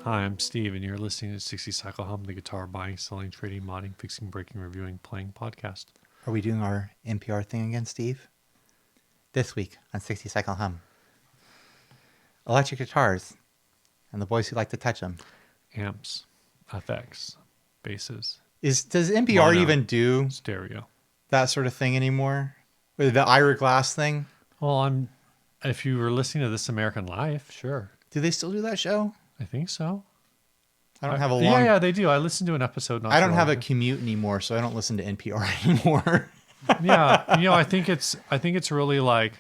Hi, I'm Steve, and you're listening to 60 Cycle Hum, the guitar buying, selling, trading, modding, fixing, breaking, reviewing, playing podcast. Are we doing our NPR thing again, Steve? This week on 60 Cycle Hum. Electric guitars and the boys who like to touch them. Amps, effects, basses, Does NPR mono, even do stereo. that sort of thing anymore? With the Ira Glass thing? Well, if you were listening to This American Life, sure. Do they still do that show? I think so. I don't have a long... Yeah, they do. I listened to an episode. I don't have a commute anymore, so I don't listen to NPR anymore. Yeah, I think it's really like,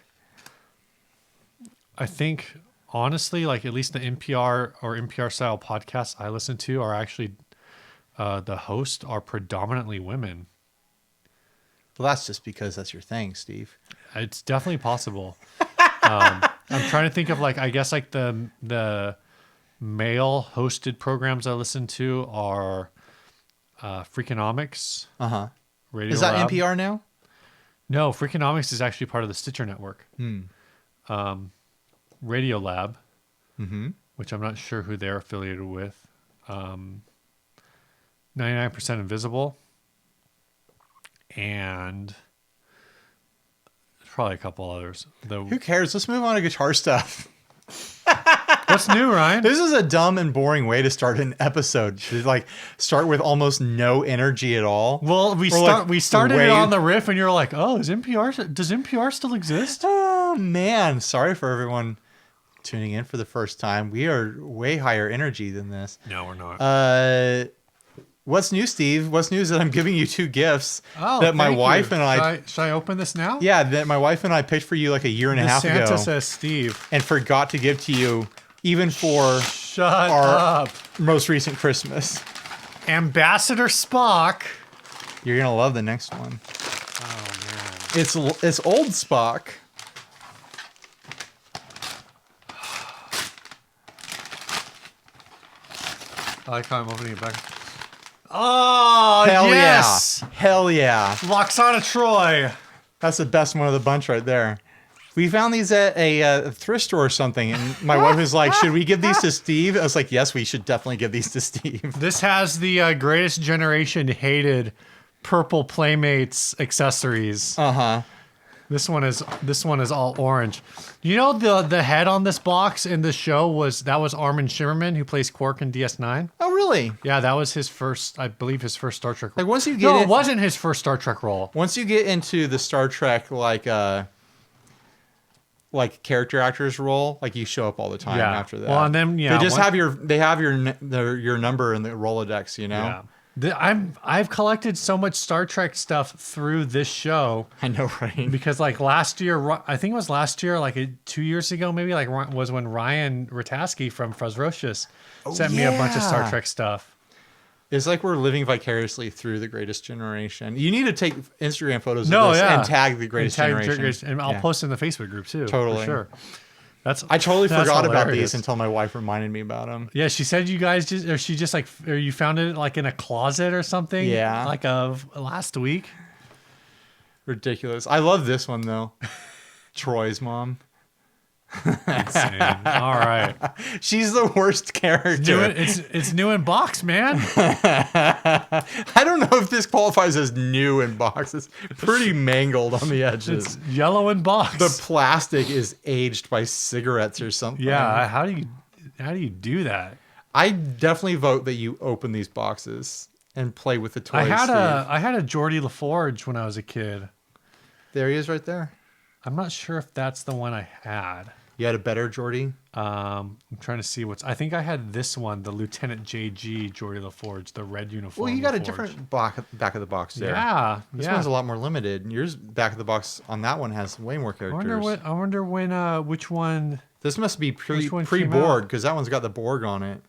I think honestly, like at least the NPR or NPR style podcasts I listen to are actually, the hosts are predominantly women. Well, that's just because that's your thing, Steve. It's definitely possible. I'm trying to think of like, I guess like the male hosted programs I listen to are Freakonomics. Uh-huh. Radio Is that Lab. NPR now? No, Freakonomics is actually part of the Stitcher network. Radio Lab, which I'm not sure who they're affiliated with. 99% Invisible. And probably a couple others. Who cares? Let's move on to guitar stuff. What's new, Ryan? This is a dumb and boring way to start an episode. To like start with almost no energy at all. Well, we started it on the riff, and you're like, "Oh, does NPR still exist?" Oh man, sorry for everyone tuning in for the first time. We are way higher energy than this. No, we're not. What's new, Steve? What's new is that I'm giving you two gifts that my wife and I... Should I open this now? Yeah, that my wife and I picked for you like a year and a half ago. Santa says Steve. And forgot to give to you even for Shut our up. most recent Christmas. Ambassador Spock. You're going to love the next one. Oh, man. It's old Spock. I like how I'm opening it back. Oh, Hell yes. yeah. Hell yeah. Loxana Troy. That's the best one of the bunch right there. We found these at a thrift store or something, and my wife was like, should we give these to Steve? I was like, yes, we should definitely give these to Steve. This has the Greatest Generation hated purple Playmates accessories. Uh-huh. This one is all orange. You know the head on this box in the show was Armin Shimmerman, who plays Quark in DS9. Oh, really? Yeah, that was his first, I believe, his first Star Trek role. Like once you get it wasn't his first Star Trek role. Once you get into the Star Trek like character actors role, like you show up all the time after that. Well, and then they just have your number in the Rolodex, you know. Yeah. I've collected so much Star Trek stuff through this show. I know, right? Because like last year, I think it was last year, like 2 years ago, maybe, like was when Ryan Rataski from Frozrocious sent me a bunch of Star Trek stuff. It's like we're living vicariously through the Greatest Generation. You need to take Instagram photos of this and tag the Greatest Generation. And I'll post in the Facebook group too. Totally. For sure. I totally forgot about these until my wife reminded me about them. Yeah, she said you guys or you found it like in a closet or something. Yeah. Like of last week. Ridiculous. I love this one though. Troy's mom. Insane. All right. She's the worst character. It's new in box, man. I don't know if this qualifies as new in box. It's pretty mangled on the edges. It's yellow in box. The plastic is aged by cigarettes or something. Yeah. How do you do that? I definitely vote that you open these boxes and play with the toys. I had a Geordie LaForge when I was a kid. There he is right there. I'm not sure if that's the one I had. You had a better Geordie? I'm trying to see I think I had this one, the Lieutenant JG Geordie LaForge, the red uniform. Well, you got LaForge. A different back of the box there. Yeah. This one's a lot more limited. Yours back of the box on that one has way more characters. I wonder when which one. This must be pre-board because that one's got the Borg on it.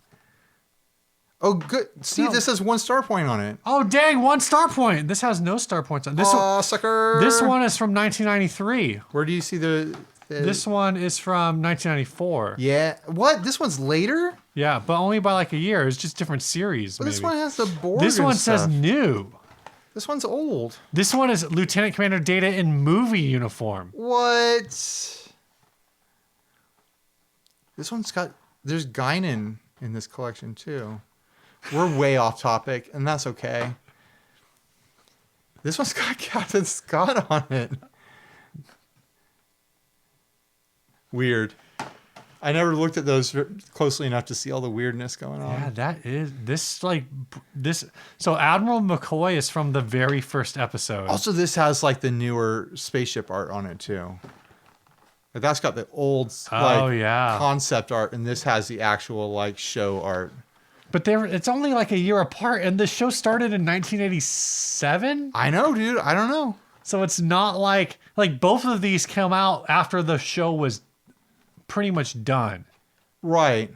Oh, good. Steve, this has 1 star point on it. Oh, dang, 1 star point. This has no star points on this. Sucker. This one is from 1993. Where do you see the... This one is from 1994. Yeah. What? This one's later? Yeah, but only by like a year. It's just different series. But this one has the Borg. This one stuff. says new. This one's old. This one is Lieutenant Commander Data in movie uniform. What? This one's got... There's Guinan in this collection too. We're way off topic, and that's okay. This one's got Captain Scott on it. Weird. I never looked at those closely enough to see all the weirdness going on. Yeah, that is this. So Admiral McCoy is from the very first episode. Also, this has like the newer spaceship art on it too. Like that's got the old concept art, and this has the actual like show art. But it's only like a year apart, and the show started in 1987. I know, dude. I don't know. So it's not like both of these come out after the show was pretty much done. Right.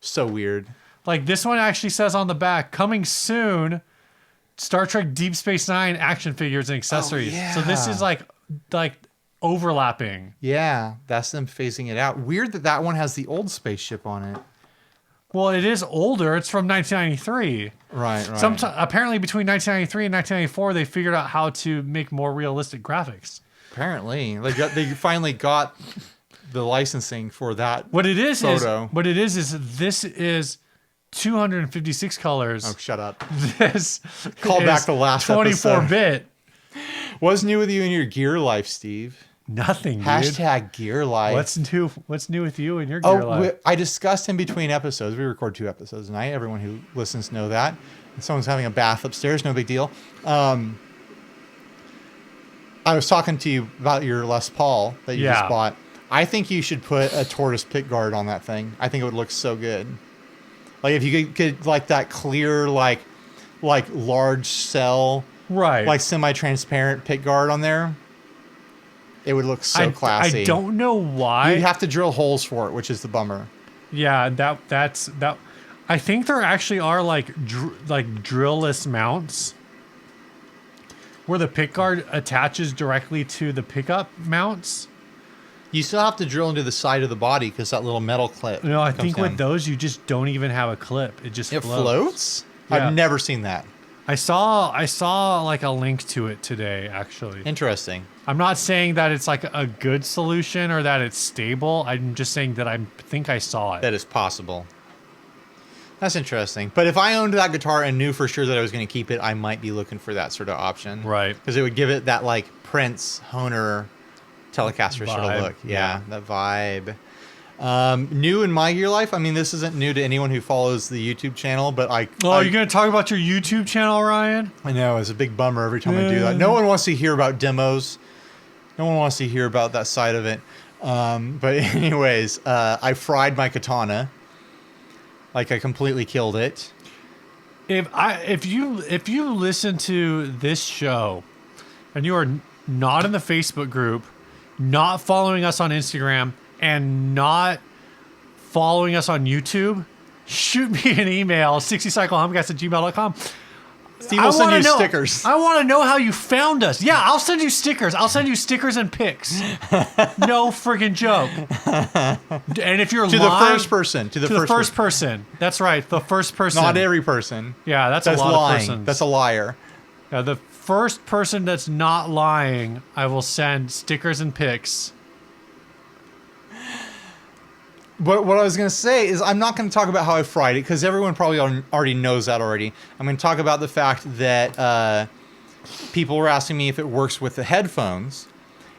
So weird. Like this one actually says on the back, coming soon, Star Trek Deep Space Nine action figures and accessories. Oh, yeah. So this is like overlapping. Yeah, that's them phasing it out. Weird that one has the old spaceship on it. Well, it is older. It's from 1993. Right. Apparently between 1993 and 1994, they figured out how to make more realistic graphics. Apparently. They finally got the licensing for that What it is photo. This is 256 colors. Oh, shut up. This Call back the last 24-bit. What's new with you in your gear life, Steve? Nothing, dude. Hashtag gear life. What's new with you and your gear life? I discussed in between episodes. We record 2 episodes a night. Everyone who listens know that. And someone's having a bath upstairs. No big deal. I was talking to you about your Les Paul that you just bought. I think you should put a tortoise pick guard on that thing. I think it would look so good. Like if you could like that clear, like large cell, right? Like semi-transparent pick guard on there. It would look so classy. I don't know why. You'd have to drill holes for it, which is the bummer. Yeah, that's. I think there actually are like drillless mounts where the pick guard attaches directly to the pickup mounts. You still have to drill into the side of the body because that little metal clip. No, I think with those you just don't even have a clip. It just floats. Yeah. I've never seen that. I saw like a link to it today, actually. Interesting. I'm not saying that it's like a good solution or that it's stable. I'm just saying that I think I saw it. That is possible. That's interesting. But if I owned that guitar and knew for sure that I was going to keep it, I might be looking for that sort of option. Right. Because it would give it that like Prince Honer Telecaster sort of look. Yeah, that vibe. New in my gear life. I mean, this isn't new to anyone who follows the YouTube channel, but you're going to talk about your YouTube channel, Ryan? I know. It's a big bummer every time I do that. No one wants to hear about demos. No one wants to hear about that side of it. But anyways, I fried my Katana. Like I completely killed it. If you listen to this show and you are not in the Facebook group, not following us on Instagram, and not following us on YouTube, shoot me an email, 60cyclehumcast@gmail.com. Steve will send you stickers. I want to know how you found us. Yeah, I'll send you stickers. I'll send you stickers and pics. No freaking joke. And if you're to lying, the first person, to the first person. That's right, the first person. Not every person. Yeah, that's a lot lying. of persons. That's a liar. Yeah, the first person that's not lying, I will send stickers and pics. But what I was going to say is I'm not going to talk about how I fried it because everyone probably already knows that already. I'm going to talk about the fact that people were asking me if it works with the headphones.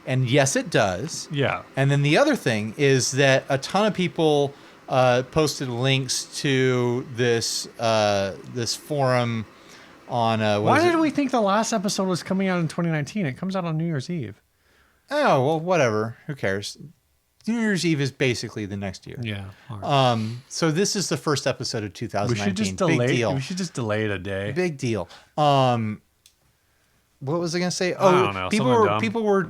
And yes, it does. Yeah. And then the other thing is that a ton of people posted links to this forum on... Why did we think the last episode was coming out in 2019? It comes out on New Year's Eve. Oh, well, whatever. Who cares? New Year's Eve is basically the next year. Yeah. Right. So this is the first episode of 2019. Big deal. We should just delay it a day. Big deal. What was I going to say? I don't know. People were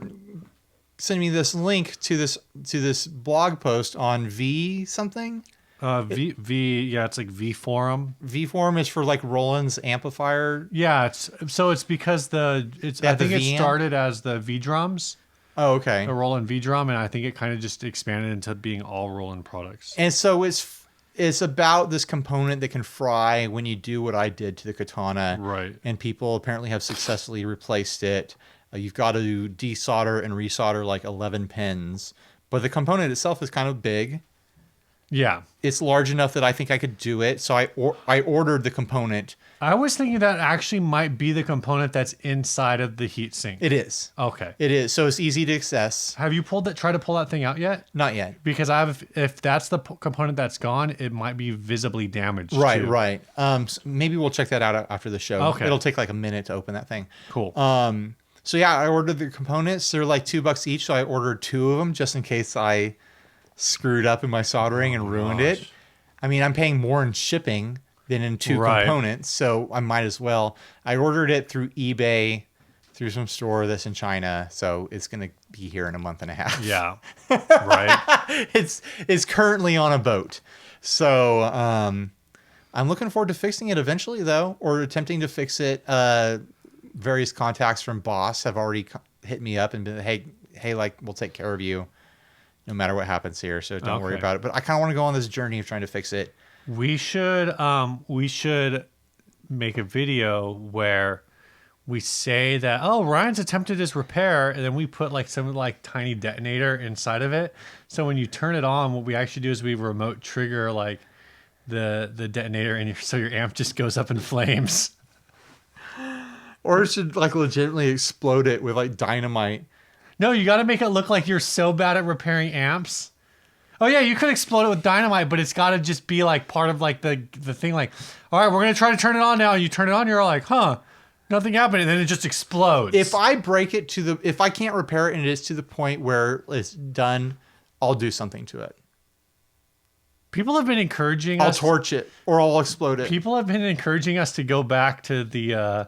sending me this link to this blog post on V something. Yeah, it's like V Forum. V Forum is for like Roland's amplifier. Yeah, it's because I think it started as the V drums. Oh, okay. The Roland V drum, and I think it kind of just expanded into being all Roland products. And so it's about this component that can fry when you do what I did to the Katana. Right. And people apparently have successfully replaced it. You've got to desolder and resolder like 11 pins. But the component itself is kind of big. Yeah. It's large enough that I think I could do it. So I ordered the component. I was thinking that actually might be the component that's inside of the heatsink. It is. Okay. It is. So it's easy to access. Have you tried to pull that thing out yet? Not yet. Because if that's the component that's gone, it might be visibly damaged. Right, too. right. So maybe we'll check that out after the show. Okay. It'll take like a minute to open that thing. Cool. So yeah, I ordered the components. They're like $2 each. So I ordered 2 of them just in case I screwed up in my soldering and ruined it. I mean, I'm paying more in shipping than in 2 components, so I might as well. I ordered it through eBay, through some store that's in China, so it's going to be here in a month and a half. Yeah. Right. It's currently on a boat. So I'm looking forward to fixing it eventually, though, or attempting to fix it. Various contacts from Boss have already hit me up and been, hey, like, we'll take care of you no matter what happens here, so don't worry about it. But I kind of want to go on this journey of trying to fix it. We should make a video where we say that, oh, Ryan's attempted his repair, and then we put like some like tiny detonator inside of it. So when you turn it on, what we actually do is we remote trigger like the detonator, and so your amp just goes up in flames. Or it should like legitimately explode it with like dynamite. No, you got to make it look like you're so bad at repairing amps. Oh yeah, you could explode it with dynamite, but it's got to just be like part of like the thing. Like, all right, we're gonna try to turn it on now. You turn it on, you're like, huh, nothing happened, and then it just explodes. If I break it if I can't repair it and it is to the point where it's done, I'll do something to it. People have been encouraging I'll us. I'll torch it or I'll explode it. People have been encouraging us to go back to the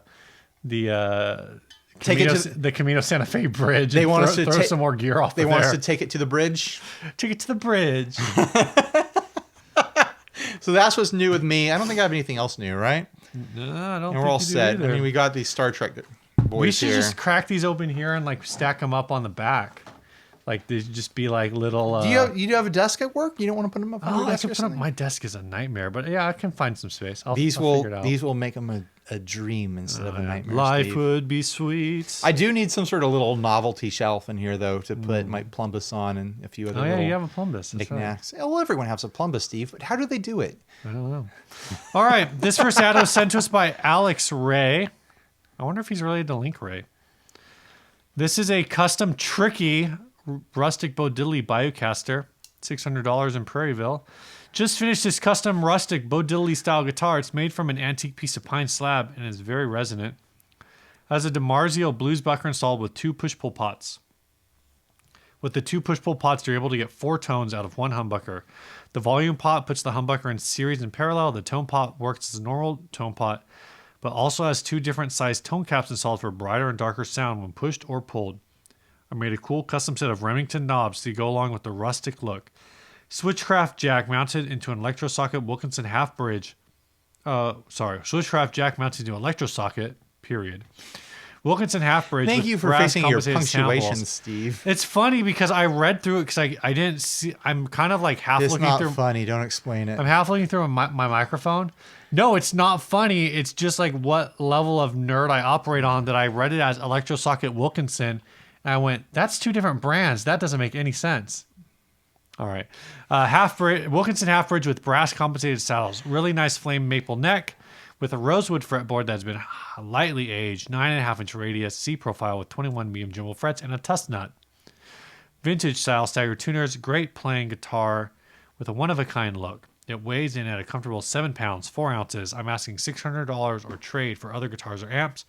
Camino Santa Fe bridge. They and want us to throw some more gear off. They want us to take it to the bridge. Take it to the bridge. So that's what's new with me. I don't think I have anything else new, right? No, I don't. And we're all set. Either. I mean, we got these Star Trek boys We should here. just crack these open here and like stack them up on the back. Like they just be like little. Do you have a desk at work? You don't want to put them up on your desk or something? My desk is a nightmare, but yeah, I can find some space. These I'll figure it out. will make them a dream instead of a nightmare. Life Steve. would be sweet. I do need some sort of little novelty shelf in here though to put my Plumbus on and a few other. Oh yeah, little you have a Plumbus. That's right. knickknacks. Well, everyone has a Plumbus, Steve. But how do they do it? I don't know. All right, this first ad was sent to us by Alex Ray. I wonder if he's related to Link Ray. This is a custom tricky rustic Bo Diddley Bayoucaster, $600 in Prairieville. Just finished this custom rustic Bo Diddley style guitar. It's made from an antique piece of pine slab and is very resonant. Has a DiMarzio blues bucker installed with 2 push-pull pots. With the 2 push-pull pots, you're able to get 4 tones out of 1 humbucker. The volume pot puts the humbucker in series and parallel. The tone pot works as a normal tone pot, but also has 2 different sized tone caps installed for brighter and darker sound when pushed or pulled. I made a cool custom set of Remington knobs to go along with the rustic look. Switchcraft jack mounted into an electro socket Wilkinson half bridge. Switchcraft jack mounted into an electro socket, period. Wilkinson half bridge. Thank you for fixing your punctuation, Steve. It's funny because I read through it because I didn't see. I'm kind of like half looking through. It's not funny. Don't explain it. I'm half looking through my microphone. No, it's not funny. It's just like what level of nerd I operate on that I read it as electro socket Wilkinson. And I went, that's 2 different brands. That doesn't make any sense. All right. Wilkinson half bridge with brass compensated saddles. Really nice flame maple neck with a rosewood fretboard that's been lightly aged. 9.5 inch radius. C profile with 21 medium jumbo frets and a tusk nut. Vintage style stagger tuners. Great playing guitar with a one-of-a-kind look. It weighs in at a comfortable 7 pounds, 4 ounces. I'm asking $600 or trade for other guitars or amps.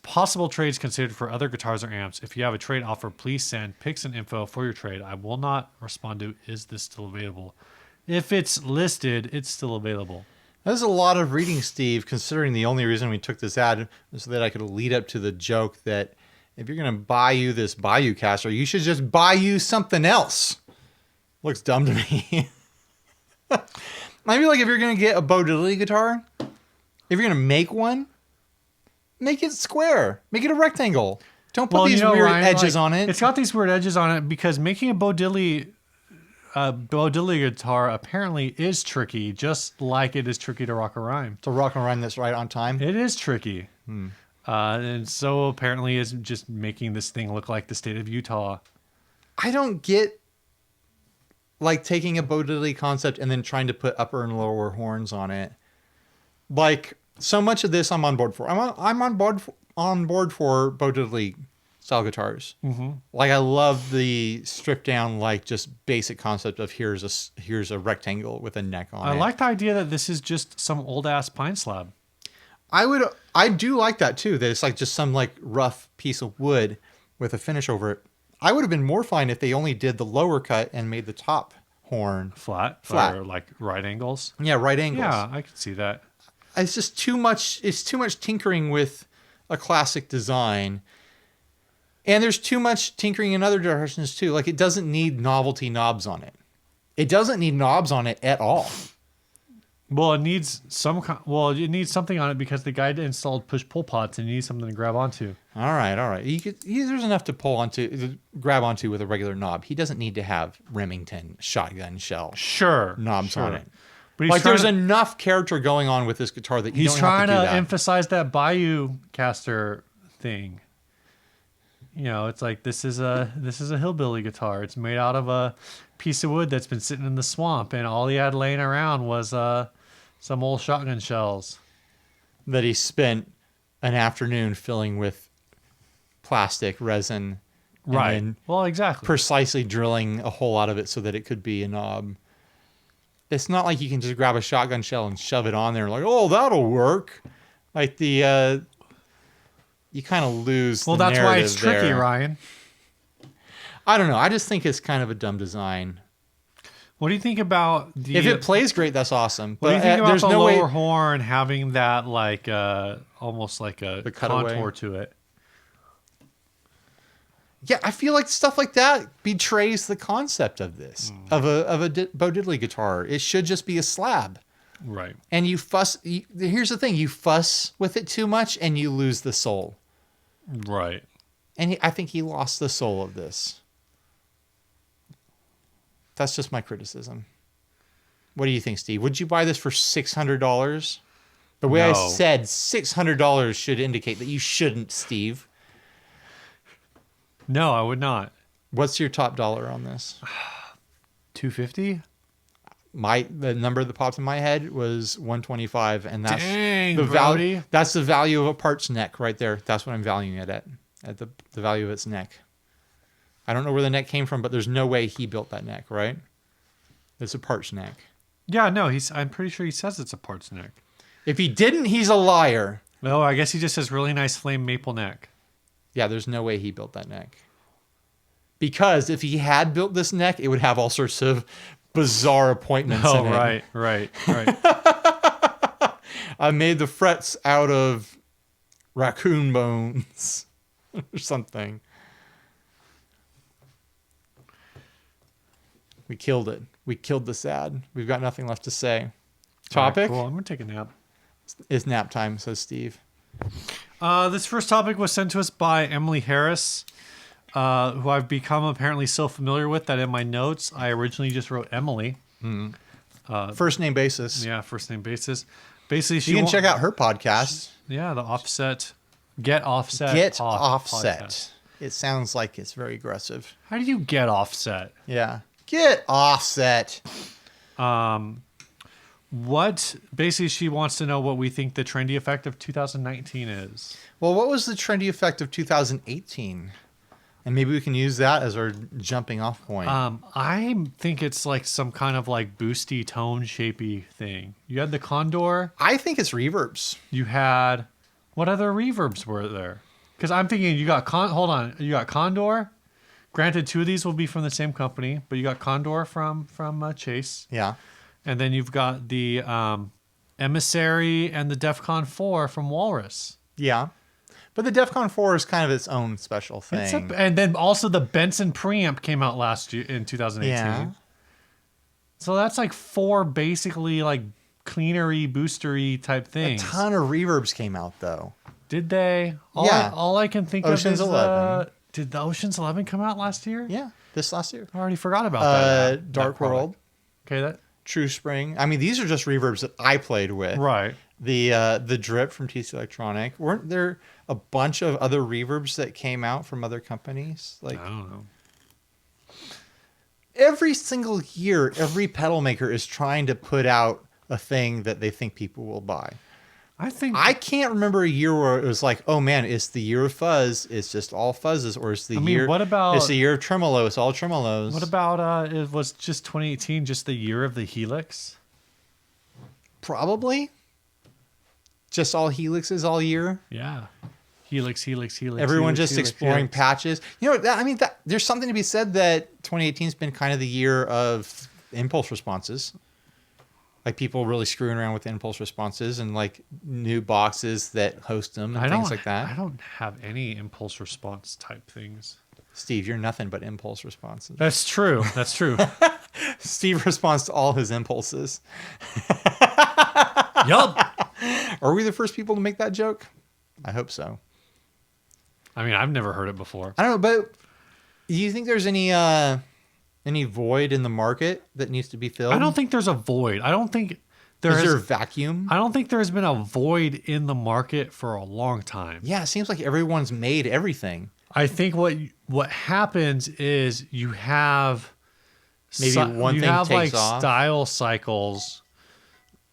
Possible trades considered for other guitars or amps. If you have a trade offer, please send pics and info for your trade. I will not respond to, is this still available? If it's listed, it's still available. There's a lot of reading, Steve, considering the only reason we took this ad was so that I could lead up to the joke that if you're going to buy you this Bayoucaster, you should just buy you something else. Looks dumb to me. I feel like if you're going to get a Bo Diddley guitar, if you're going to make one, make it square. Make it a rectangle. Don't put these weird edges on it. It's got these weird edges on it because making a Bo Diddley guitar apparently is tricky, just like it is tricky to rock a rhyme. To rock a rhyme that's right on time. It is tricky. And so apparently is just making this thing look like the state of Utah. I don't get like taking a Bo Diddley concept and then trying to put upper and lower horns on it. Like so much of this, I'm on board for. I'm on board for Bo Diddley style guitars. Mm-hmm. Like I love the stripped down, like just basic concept of here's a rectangle with a neck on it. I like the idea that this is just some old ass pine slab. I do like that too. That it's like just some like rough piece of wood with a finish over it. I would have been more fine if they only did the lower cut and made the top horn Flat. Or like right angles. Yeah, right angles. Yeah, I could see that. It's just too much. It's too much tinkering with a classic design. And there's too much tinkering in other directions too. Like it doesn't need novelty knobs on it. It doesn't need knobs on it at all. Well, it needs it needs something on it because the guy installed push-pull pots and you need something to grab onto. All right. There's enough to grab onto with a regular knob. He doesn't need to have Remington shotgun shell knobs on it. But like there's enough character going on with this guitar that you don't have to do that. He's trying to emphasize that Bayoucaster thing. You know, it's like this is a hillbilly guitar. It's made out of a piece of wood that's been sitting in the swamp, and all he had laying around was some old shotgun shells that he spent an afternoon filling with plastic resin. Right. Well, exactly. Precisely drilling a hole out of it so that it could be a knob. It's not like you can just grab a shotgun shell and shove it on there like, oh, that'll work. Like the you kind of lose. Well, that's why it's tricky, Ryan. I don't know. I just think it's kind of a dumb design. What do you think about if it plays great, that's awesome. What do you think about the lower horn having that like almost like a contour to it? Yeah, I feel like stuff like that betrays the concept of this of a Bo Diddley guitar. It should just be a slab, right? And here's the thing: you fuss with it too much, and you lose the soul. Right. And I think he lost the soul of this. That's just my criticism. What do you think, Steve? Would you buy this for $600? The way I said $600 should indicate that you shouldn't, Steve. No, I would not. What's your top dollar on this? $250. The number that popped in my head was $125, and that's the value. That's the value of a part's neck right there. That's what I'm valuing it at the value of its neck. I don't know where the neck came from, but there's no way he built that neck, right? It's a part's neck. Yeah, no, I'm pretty sure he says it's a part's neck. If he didn't, he's a liar. No, I guess he just says really nice flame maple neck. Yeah, there's no way he built that neck. Because if he had built this neck, it would have all sorts of bizarre appointments in it. Right. I made the frets out of raccoon bones or something. We killed it. We killed the sad. We've got nothing left to say. Topic? Right, cool. I'm going to take a nap. It's nap time, says Steve. This first topic was sent to us by Emily Harris, who I've become apparently so familiar with that in my notes, I originally just wrote Emily. First name basis. Yeah, first name basis. Basically, you can check out her podcast. Yeah, the Offset. Get Offset. Get Offset. Podcast. It sounds like it's very aggressive. How do you get offset? Yeah. Get Offset. What basically she wants to know what we think the trendy effect of 2019 is. Well, what was the trendy effect of 2018? And maybe we can use that as our jumping off point. I think it's like some kind of like boosty tone shapey thing. You had the Condor. I think it's reverbs. You had what other reverbs were there? Because I'm thinking you got you got Condor. Granted, two of these will be from the same company, but you got Condor from Chase. Yeah. And then you've got the Emissary and the DEFCON 4 from Walrus. Yeah. But the DEFCON 4 is kind of its own special thing. And then also the Benson preamp came out last year in 2018. Yeah. So that's like four basically like cleanery, boostery type things. A ton of reverbs came out though. Did they? All I can think Ocean's of is 11. Did the Ocean's 11 come out last year? Yeah, this last year. I already forgot about that. Dark World. Okay, that. True Spring. I mean, these are just reverbs that I played with. Right. The Drip from TC Electronic. Weren't there a bunch of other reverbs that came out from other companies? Like I don't know. every single year, every pedal maker is trying to put out a thing that they think people will buy. I can't remember a year where it was like, oh man, it's the year of fuzz. It's just all fuzzes, or it's the year. What about? It's the year of tremolo. It's all tremolos. What about? It was just 2018, just the year of the Helix. Probably. Just all helixes all year. Yeah, Helix. Everyone just exploring patches. You know, I mean, there's something to be said that 2018 has been kind of the year of impulse responses. Like people really screwing around with impulse responses and like new boxes that host them and things like that. I don't have any impulse response type things. Steve, you're nothing but impulse responses. That's true. That's true. Steve responds to all his impulses. Yup. Are we the first people to make that joke? I hope so. I mean, I've never heard it before. I don't know, but do you think there's any void in the market that needs to be filled? I don't think there's a void. I don't think Is there a vacuum? I don't think there's been a void in the market for a long time. Yeah, it seems like everyone's made everything. I think what happens is you have Maybe one thing takes like off. style cycles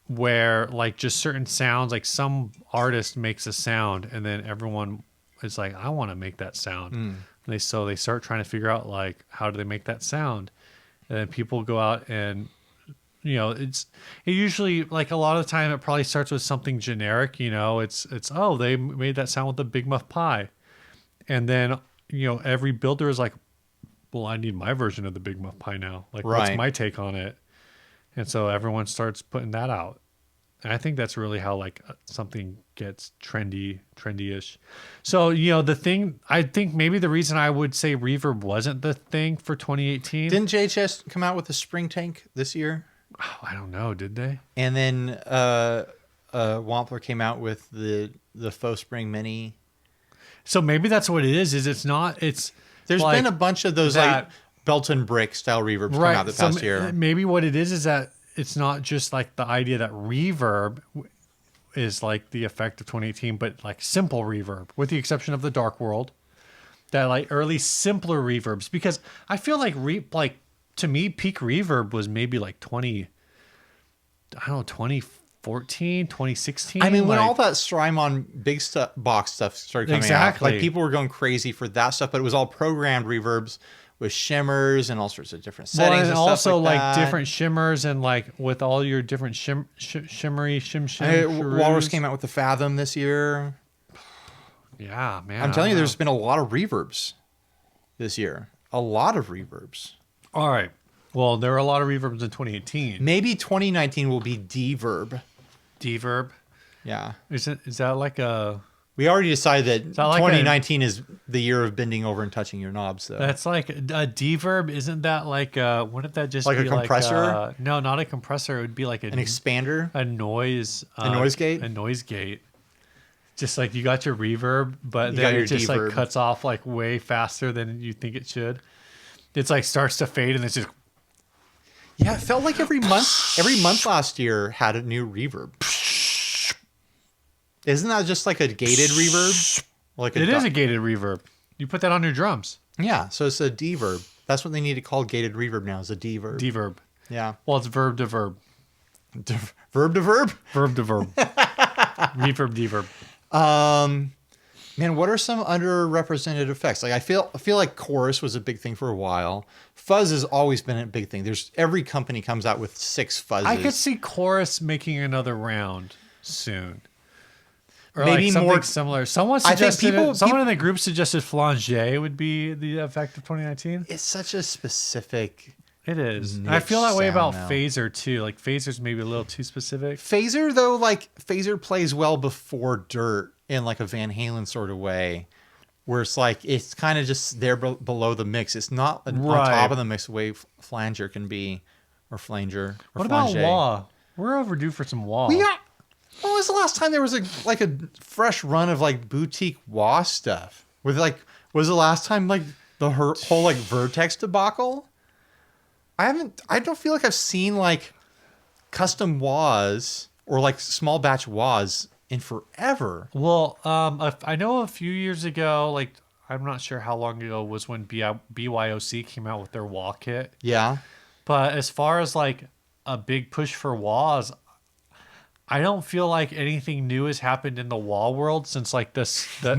where like just certain sounds, like some artist makes a sound and then everyone is like, I want to make that sound. And they start trying to figure out like, how do they make that sound? And then people go out and, you know, it usually, like a lot of the time it probably starts with something generic, you know, it's, oh, they made that sound with the Big Muff Pie. And then, you know, every builder is like, well, I need my version of the Big Muff Pie now. Like, what's my take on it? And so everyone starts putting that out. And I think that's really how like something gets trendy-ish. So, you know, I think maybe the reason I would say reverb wasn't the thing for 2018. Didn't JHS come out with a spring tank this year? Oh, I don't know. Did they? And then Wampler came out with the faux spring mini. So maybe that's what it is it's There's like been a bunch of those like Belton brick style reverbs come out the past year. Maybe what it is that it's not just like the idea that reverb is like the effect of 2018, but like simple reverb, with the exception of the Dark World, that like early simpler reverbs. Because I feel like to me, peak reverb was maybe like 2014, 2016. I mean, when like, all that Strymon big box stuff started coming out, like people were going crazy for that stuff, but it was all programmed reverbs with shimmers and all sorts of different settings. And stuff also like like different shimmers and like with all your different shimmery. Walrus came out with the Fathom this year. Yeah, man. I'm telling you, there's been a lot of reverbs this year. A lot of reverbs. All right. Well, there were a lot of reverbs in 2018. Maybe 2019 will be Deverb. Deverb? Yeah. Is that like a... We already decided that like 2019 is the year of bending over and touching your knobs, though. That's like a deverb. Isn't that like wouldn't that just like be a compressor? No, not a compressor. It would be like an expander, a noise gate, a noise gate. Just like you got your reverb, but then it just deverb. Like cuts off like way faster than you think it should. It's like starts to fade and it's just. Yeah, it felt like every month last year had a new reverb. Isn't that just like a gated reverb? It is a gated reverb. You put that on your drums. Yeah, so it's a deverb. That's what they need to call gated reverb now, is a deverb. Deverb. Yeah. Well, it's verb to verb. Verb to verb? Verb to verb. Reverb, deverb. Man, what are some underrepresented effects? Like I feel like chorus was a big thing for a while. Fuzz has always been a big thing. Every company comes out with 6 fuzzes. I could see chorus making another round soon. Or maybe like something more similar. Someone suggested someone in the group suggested flanger would be the effect of 2019. It's such a specific. It is. I feel that way about now. phaser too. Like phaser's maybe a little too specific. Phaser though, like phaser plays well before dirt in like a Van Halen sort of way, where it's like it's kind of just there below the mix. It's not on top of the mix the way flanger can be, or flanger. Or what about wah? We're overdue for some wah. When was the last time there was a fresh run of like boutique wah stuff? Was the last time like the whole like Vertex debacle? I don't feel like I've seen like custom wahs or like small batch wahs in forever. Well, I know a few years ago, like I'm not sure how long ago was when BYOC came out with their wall kit. Yeah. But as far as like a big push for walls, I don't feel like anything new has happened in the wall world since like A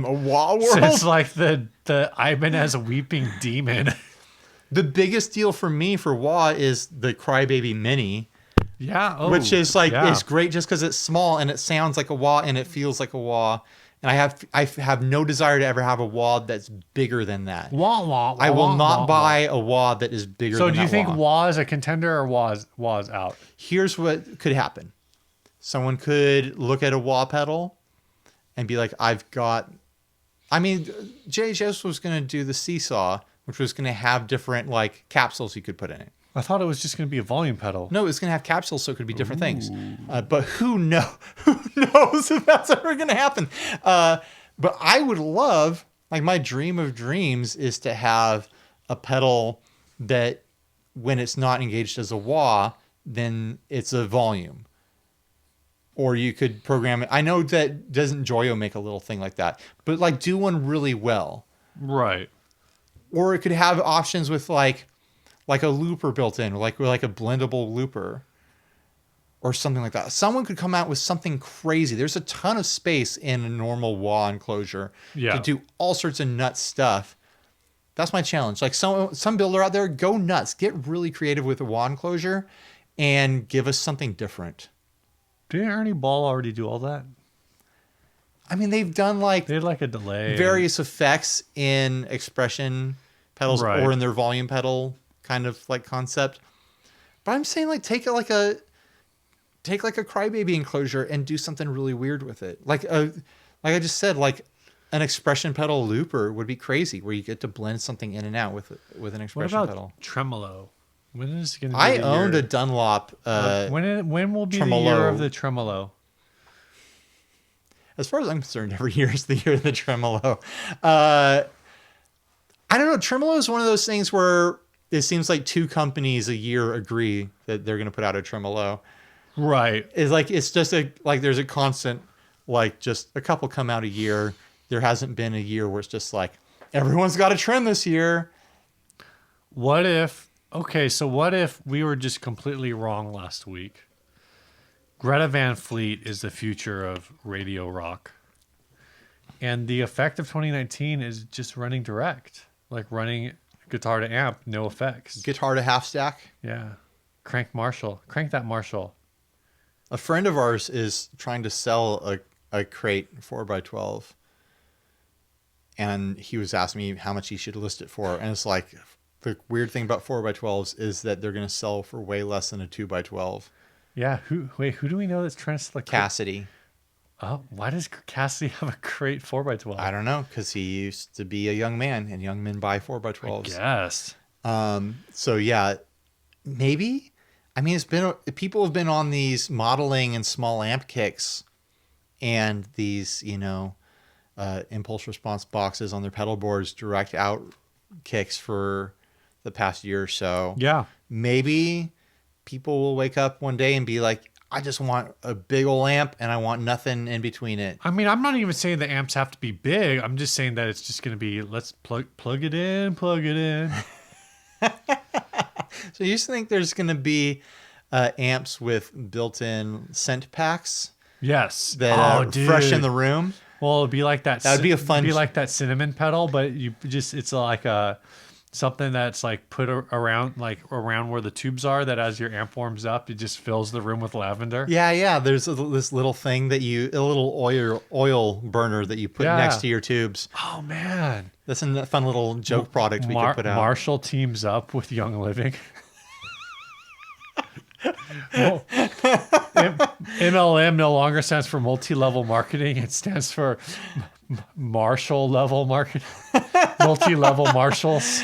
wall world? since like the Ibanez weeping demon. The biggest deal for me for WA is the Crybaby Mini. Yeah. Oh, which is like yeah. is great just because it's small and it sounds like a wah and it feels like a wah. And I have no desire to ever have a wah that's bigger than that. Wah, wah, wah, I will wah, not wah, buy a wah that is bigger So than that. do you think wah. wah is a contender or wah's out? Here's what could happen. Someone could look at a wah pedal and be like, JHS was going to do the Seesaw, which was going to have different like capsules you could put in it. I thought it was just going to be a volume pedal. No, it's going to have capsules, so it could be different things. But who knows if that's ever going to happen? But I would love, like my dream of dreams is to have a pedal that when it's not engaged as a wah, then it's a volume. Or you could program it. I know that doesn't Joyo make a little thing like that, but like do one really well. Right. Or it could have options with like a looper built in, like a blendable looper or something like that. Someone could come out with something crazy. There's a ton of space in a normal wah enclosure to do all sorts of nuts stuff. That's my challenge. Like some builder out there, go nuts. Get really creative with a wah enclosure and give us something different. Didn't Ernie Ball already do all that? I mean, they've done like They had like a delay. various effects in expression pedals Right. or in their volume pedal kind of like concept. But I'm saying like take like a Crybaby enclosure and do something really weird with it. Like I just said, like an expression pedal looper would be crazy where you get to blend something in and out with an What expression about pedal. tremolo? When is it going to be I the owned year? a Dunlop when will be the tremolo. year of the tremolo? As far as I'm concerned, every year is the year of the tremolo. I don't know. Tremolo is one of those things where it seems like two companies a year agree that they're going to put out a tremolo. Right. It's just there's a constant, like just a couple come out a year. There hasn't been a year where it's just like everyone's got a trem this year. What if we were just completely wrong last week? Greta Van Fleet is the future of radio rock. And the effect of 2019 is just running direct, like running guitar to amp, no effects. Guitar to half stack. Yeah. Crank that Marshall. A friend of ours is trying to sell a crate 4x12. And he was asking me how much he should list it for. And it's like, the weird thing about 4x12s is that they're going to sell for way less than a 2x12. Yeah. Who do we know that's trying to sell a crate? Cassidy. Oh, why does Cassidy have a crate 4x12? I don't know, because he used to be a young man, and young men buy 4x12s. Yes. So yeah, maybe. I mean, people have been on these modeling and small amp kicks, and these impulse response boxes on their pedal boards, direct out kicks for the past year or so. Yeah. Maybe people will wake up one day and be like, I just want a big old amp and I want nothing in between it. I mean, I'm not even saying the amps have to be big. I'm just saying that it's just going to be, let's plug it in. So you think there's going to be amps with built-in scent packs Yes. that are fresh in the room? Well, it'd be like that. That would be a fun. It'd be like that cinnamon pedal, but it's like something that's like put around where the tubes are, that as your amp warms up, it just fills the room with lavender. Yeah. There's this little thing a little oil burner that you put next to your tubes. Oh man, that's a fun little joke product we could put out. Marshall teams up with Young Living. Well, MLM no longer stands for multi-level marketing. It stands for Marshall level marketing. Multi-level marshals.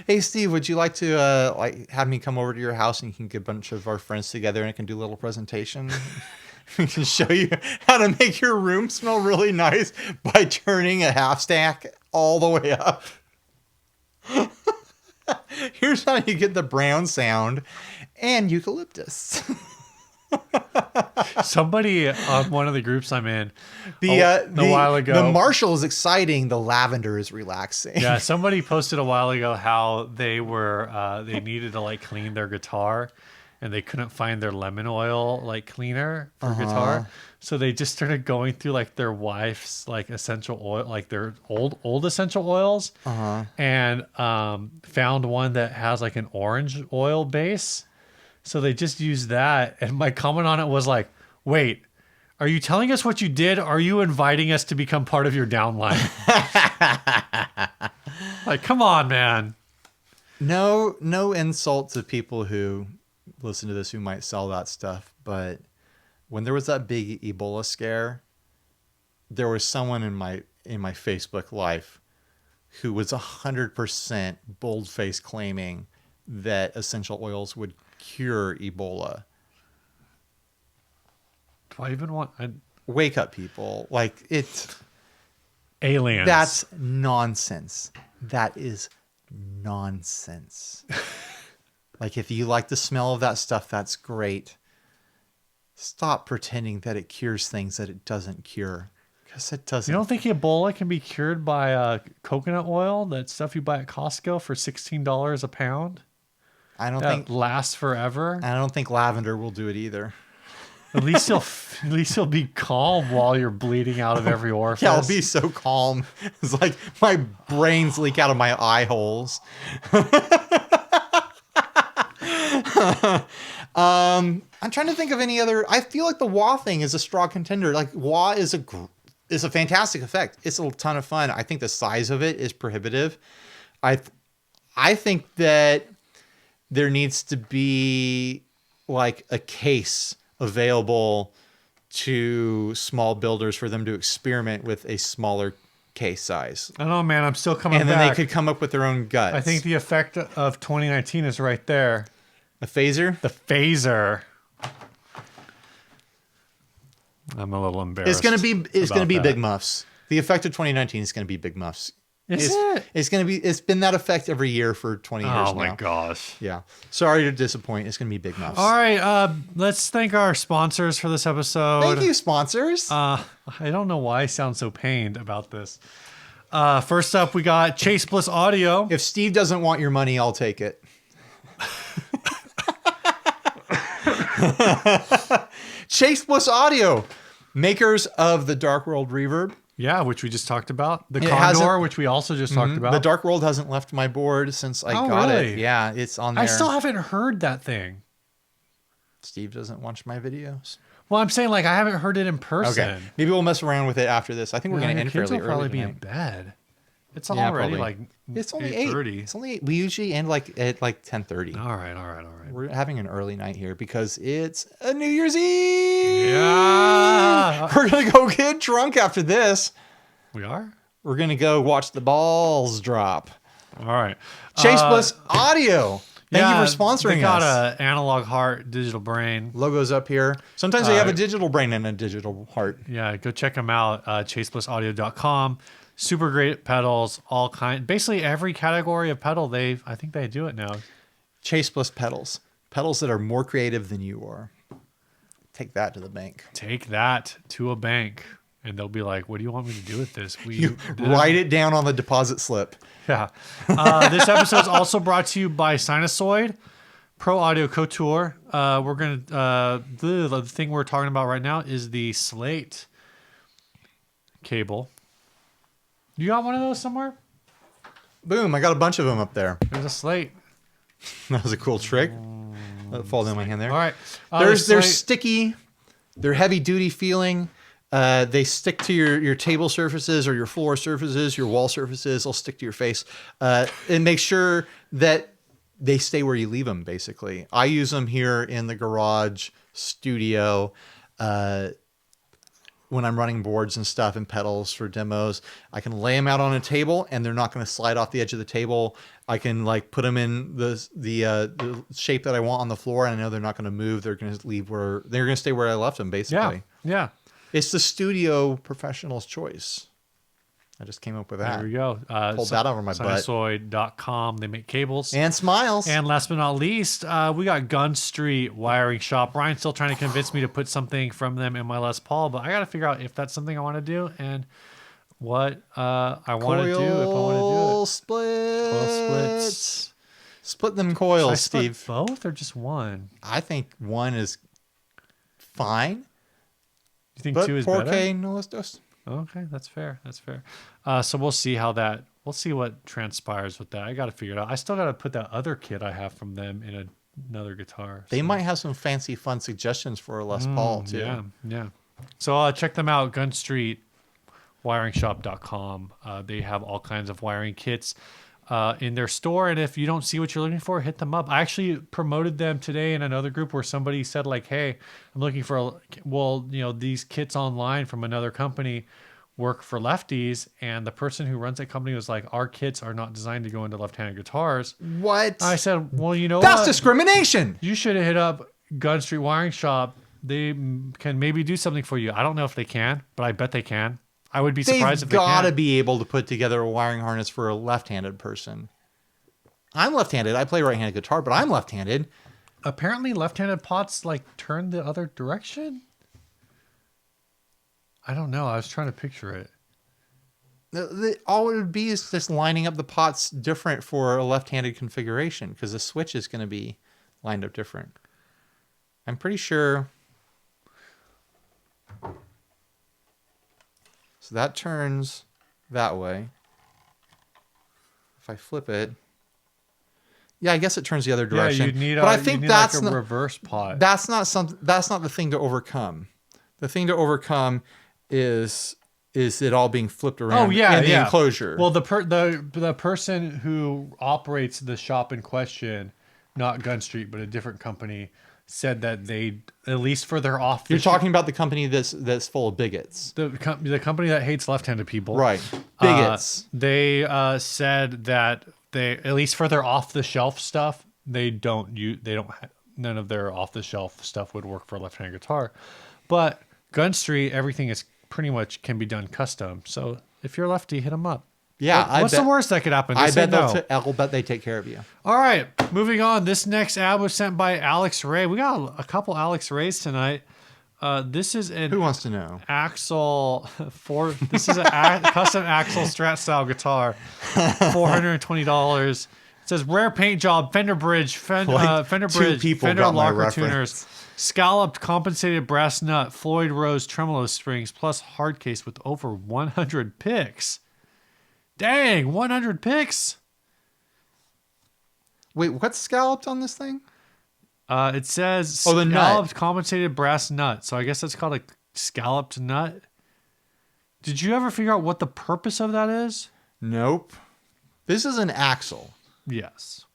Hey Steve, would you like to have me come over to your house and you can get a bunch of our friends together and I can do a little presentation? We can show you how to make your room smell really nice by turning a half stack all the way up. Here's how you get the brown sound and eucalyptus. Somebody on one of the groups I'm in A while ago. The Marshall is exciting. The lavender is relaxing. Yeah, somebody posted a while ago how they were they needed to like clean their guitar, and they couldn't find their lemon oil like cleaner for guitar, so they just started going through like their wife's like essential oil, like their old essential oils, and found one that has like an orange oil base. So they just used that, and my comment on it was like, "Wait, are you telling us what you did? Or are you inviting us to become part of your downline?" Like, come on, man. No insult to people who listen to this who might sell that stuff, but when there was that big Ebola scare, there was someone in my Facebook life who was 100% bold-faced claiming that essential oils would cure Ebola. Do I even want Wake up, people. Like, it's aliens? that's nonsense. That is nonsense. Like, if you like the smell of that stuff, that's great. Stop pretending that it cures things that it doesn't cure, because it doesn't. You don't think Ebola can be cured by coconut oil? That stuff you buy at Costco for $16 a pound? I don't That think lasts forever. I don't think lavender will do it either. At least you'll be calm while you're bleeding out of every orifice. Yeah, I'll be so calm. It's like my brains leak out of my eye holes. I'm trying to think of any other. I feel like the wah thing is a strong contender. Like, wah is a fantastic effect. It's a ton of fun. I think the size of it is prohibitive. I think that there needs to be like a case available to small builders for them to experiment with a smaller case size. I don't know, man. I'm still coming And then back. they could come up with their own guts. I think the effect of 2019 is right there. a phaser. The phaser. I'm a little embarrassed. It's gonna be that. big muffs. The effect of 2019 is gonna be big muffs. It's gonna be. It's been that effect every year for 20 years now. Oh my gosh. Yeah. Sorry to disappoint. It's gonna be big muffs. All right. Let's thank our sponsors for this episode. Thank you, sponsors. I don't know why I sound so pained about this. First up, we got Chase Bliss Audio. If Steve doesn't want your money, I'll take it. Chase Bliss Audio, makers of the Dark World Reverb. Yeah, which we just talked about. The It Condor, hasn't- which we also just talked about. The Dark World hasn't left my board since I Oh, got really? it. Yeah, it's on there. I still haven't heard that thing. Steve doesn't watch my videos. Well, I'm saying like I haven't heard it in person. Okay, maybe we'll mess around with it after this. I think we're Yeah, going to your end kids fairly will probably early be in tonight. bed. It's Yeah, already probably. like It's only 8:30. 8. It's only 8. We usually end like at like 10:30. All right. We're having an early night here because it's a New Year's Eve. Yeah. We're going to go get drunk after this. We are? We're going to go watch the balls drop. All right. Chase Bliss Audio. Thank you for sponsoring They got us. a analog heart, digital brain. Logo's up here. Sometimes they have a digital brain and a digital heart. Yeah, go check them out. ChaseBlissAudio.com. Super great pedals, all kind. Basically every category of pedal, I think they do it now. Chase Bliss pedals. Pedals that are more creative than you are. Take that to the bank. Take that to a bank, and they'll be like, "What do you want me to do with this?" You write it down on the deposit slip. Yeah. This episode is also brought to you by Sinusoid Pro Audio Couture. We're gonna the thing we're talking about right now is the Slate cable. You got one of those somewhere? Boom, I got a bunch of them up there. There's a Slate. That was a cool trick. Let it fall down my hand there. All right. They're Slate- sticky. They're heavy duty feeling. They stick to your table surfaces or your floor surfaces, your wall surfaces. They'll stick to your face. And make sure that they stay where you leave them, basically. I use them here in the garage studio. When I'm running boards and stuff and pedals for demos, I can lay them out on a table and they're not going to slide off the edge of the table. I can like put them in the shape that I want on the floor, and I know they're not going to move. They're going to stay where I left them, basically. Yeah. It's the studio professional's choice. I just came up with that. There we go. Pulled that over my butt. Sinusoid.com. They make cables. And smiles. And last but not least, we got Gun Street Wiring Shop. Ryan's still trying to convince me to put something from them in my Les Paul, but I got to figure out if that's something I want to do and what I want to do if I want to do it. Splits. Coil splits. Split them Should I coils, split Steve. both or just one? I think one is fine. You think But two is 4K, better? no less dos. Okay, that's fair. That's fair. So we'll see we'll see what transpires with that. I got to figure it out. I still got to put that other kit I have from them in another guitar. They so. might have some fancy, fun suggestions for a Les Paul, too. Yeah. So check them out, Gun Street WiringShop.com. They have all kinds of wiring kits in their store, and if you don't see what you're looking for, hit them up. I actually promoted them today in another group where somebody said like, hey, I'm looking for these kits online from another company work for lefties, and the person who runs that company was like, our kits are not designed to go into left-handed guitars. What? I said, well, you know That's what? discrimination. You should have hit up Gun Street Wiring Shop. They can maybe do something for you. I don't know if they can, but I bet they can. I would be surprised if they They've can. got to be able to put together a wiring harness for a left-handed person. I'm left-handed. I play right-handed guitar, but I'm left-handed. Apparently, left-handed pots like turn the other direction. I don't know. I was trying to picture it. All it would be is just lining up the pots different for a left-handed configuration because the switch is going to be lined up different. I'm pretty sure. So that turns that way. If I flip it. Yeah, I guess it turns the other direction. Yeah, you'd need, but I think that's like a not, reverse pot. that's not the thing to overcome. The thing to overcome is it all being flipped around in the enclosure. Well, the person who operates the shop in question, not Gun Street, but a different company, said that they, at least further off. You're talking about the company that's full of bigots. The company that hates left-handed people. Right. Bigots. They said that they, at least further off the shelf stuff, none of their off the shelf stuff would work for a left-handed guitar. But Gun Street, everything is pretty much can be done custom. So if you're lefty, hit them up. Yeah. What's the worst that could happen? I will bet they take care of you. All right, moving on. This next ad was sent by Alex Ray. We got a couple Alex Rays tonight. This is an Who wants to know? Axel this is a custom Axel Strat style guitar, $420. It says rare paint job, Fender Bridge, Fender Bridge, Fender locker tuners, scalloped compensated brass nut, Floyd Rose tremolo strings, plus hard case with over 100 picks. Dang, 100 picks. Wait, what's scalloped on this thing? It says the scalloped nut. compensated brass nut. So I guess that's called a scalloped nut. Did you ever figure out what the purpose of that is? Nope. This is an axle. Yes.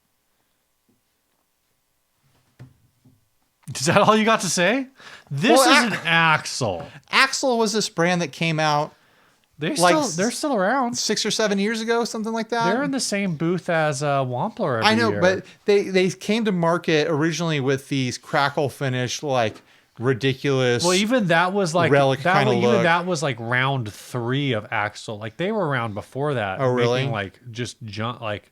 Is that all you got to say? This is an axle. Axle was this brand that came out They're like still around. 6 or 7 years ago, something like that. They're in the same booth as Wampler every I know, year. but they came to market originally with these crackle finish, like ridiculous. Well, even that was like relic kind of look. that was like round 3 of Axel. Like they were around before that. Oh, really? Making like just junk like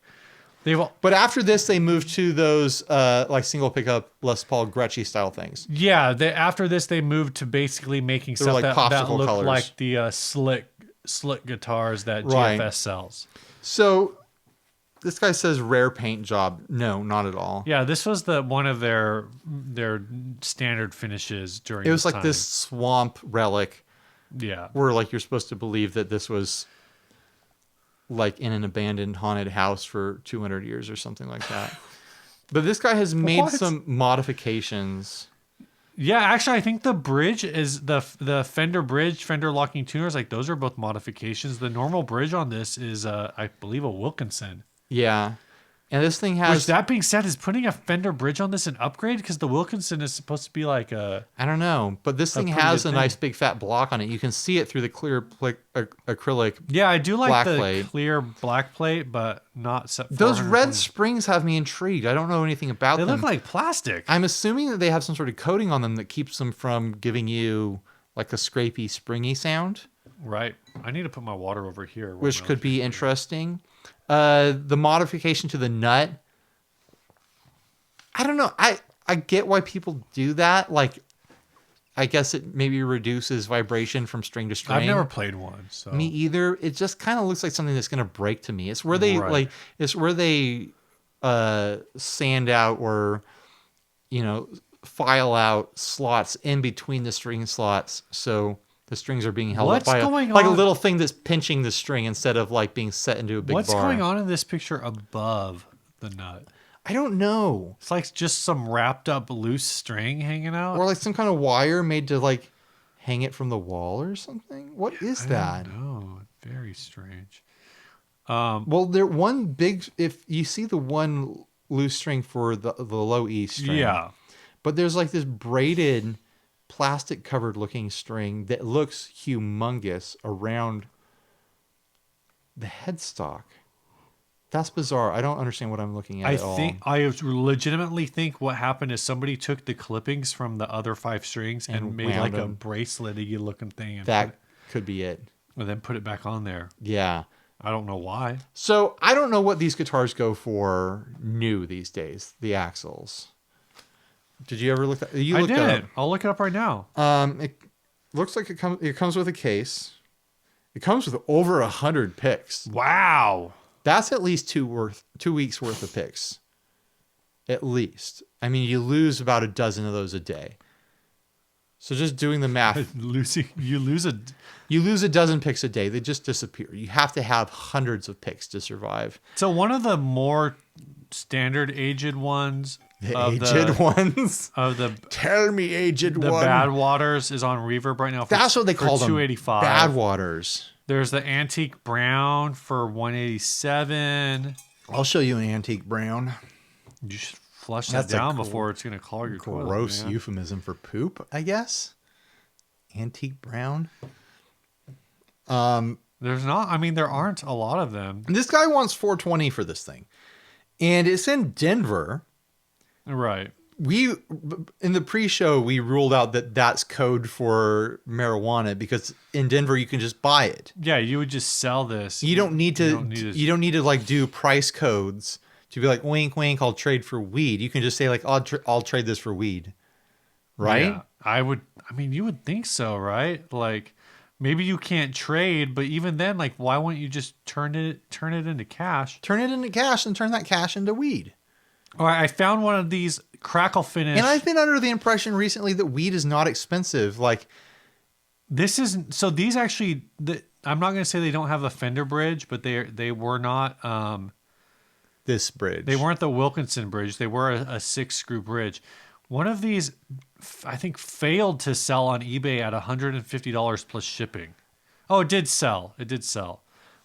But after this, they moved to those like single pickup Les Paul Gretschy style things. Yeah, after this they moved to basically making They were stuff like that popsicle looked colors. like the slick guitars that Right. GFS sells. So this guy says rare paint job. No, not at all. Yeah, this was one of their standard finishes during. It was like time. this swamp relic Yeah. where like you're supposed to believe that this was like in an abandoned haunted house for 200 years or something like that. But this guy has made What? some modifications. Yeah, actually, I think the bridge is the Fender bridge, Fender locking tuners. Like those are both modifications. The normal bridge on this is, I believe, a Wilkinson. Yeah. And this thing Which, has, that being said, is putting a Fender bridge on this an upgrade because the Wilkinson is supposed to be like a. I don't know, but this thing pretty has good a thing. nice big fat block on it. You can see it through the clear acrylic. Yeah, I do like Black the plate. clear black plate, but not set. Those 420. red springs have me intrigued. I don't know anything about They them. look like plastic. I'm assuming that they have some sort of coating on them that keeps them from giving you like a scrapey, springy sound. Right. I need to put my water over here. where which my could be electricity is. interesting. The modification to the nut. I don't know. I get why people do that. Like, I guess it maybe reduces vibration from string to string. I've never played one, so Me either. It just kind of looks like something that's going to break to me. It's where Right. they sand out or file out slots in between the string slots, so the strings are being held What's up by going like a on? little thing that's pinching the string instead of like being set into a big What's bar. going on in this picture above the nut? I don't know. It's like just some wrapped up loose string hanging out. Or like some kind of wire made to like hang it from the wall or something. What is I that? don't know. Very strange. Well, if you see the one loose string for the low E string. Yeah. But there's like this braided plastic covered looking string that looks humongous around the headstock. That's bizarre. I don't understand what I'm looking at at all. I legitimately think what happened is somebody took the clippings from the other 5 strings and made wound like a them. bracelet-y looking thing and That could be it. then put it back on there. Yeah. I don't know why. So I don't know what these guitars go for new these days, the axles. Did you ever look that? You I looked did that it. I'll look it up right now. It looks like it comes with a case. It comes with over 100 picks. Wow. That's at least 2 weeks worth of picks. At least. I mean, you lose about a dozen of those a day. So just doing the math, You lose a you lose a dozen picks a day. They just disappear. You have to have hundreds of picks to survive. So one of the more standard aged ones Ones. of the Tell me, aged the one. Bad Waters is on Reverb right now. That's what they call them. 285. Bad Waters. There's the Antique Brown for 187. I'll show you an antique brown. You should flush That's that a down before it's gonna clog your toilet. Gross Man. euphemism for poop, I guess. Antique brown. There's not. I mean, there aren't a lot of them. This guy wants 420 for this thing. And it's in Denver. Right. In the pre-show, we ruled out that that's code for marijuana because in Denver, you can just buy it. Yeah, you would just sell this. You don't need to like do price codes to be like, wink, wink, I'll trade for weed. You can just say like, I'll trade this for weed. Right? Yeah, I mean, you would think so, right? Like, maybe you can't trade, but even then, like, why wouldn't you just turn it into cash? Turn it into cash and turn that cash into weed. All right, I found one of these crackle finish. And I've been under the impression recently that weed is not expensive. Like, this isn't. So these actually, I'm not going to say they don't have a fender bridge, but they were not. This bridge. They weren't the Wilkinson bridge. They were a 6-screw bridge. One of these, I think, failed to sell on eBay at $150 plus shipping. Oh, it did sell.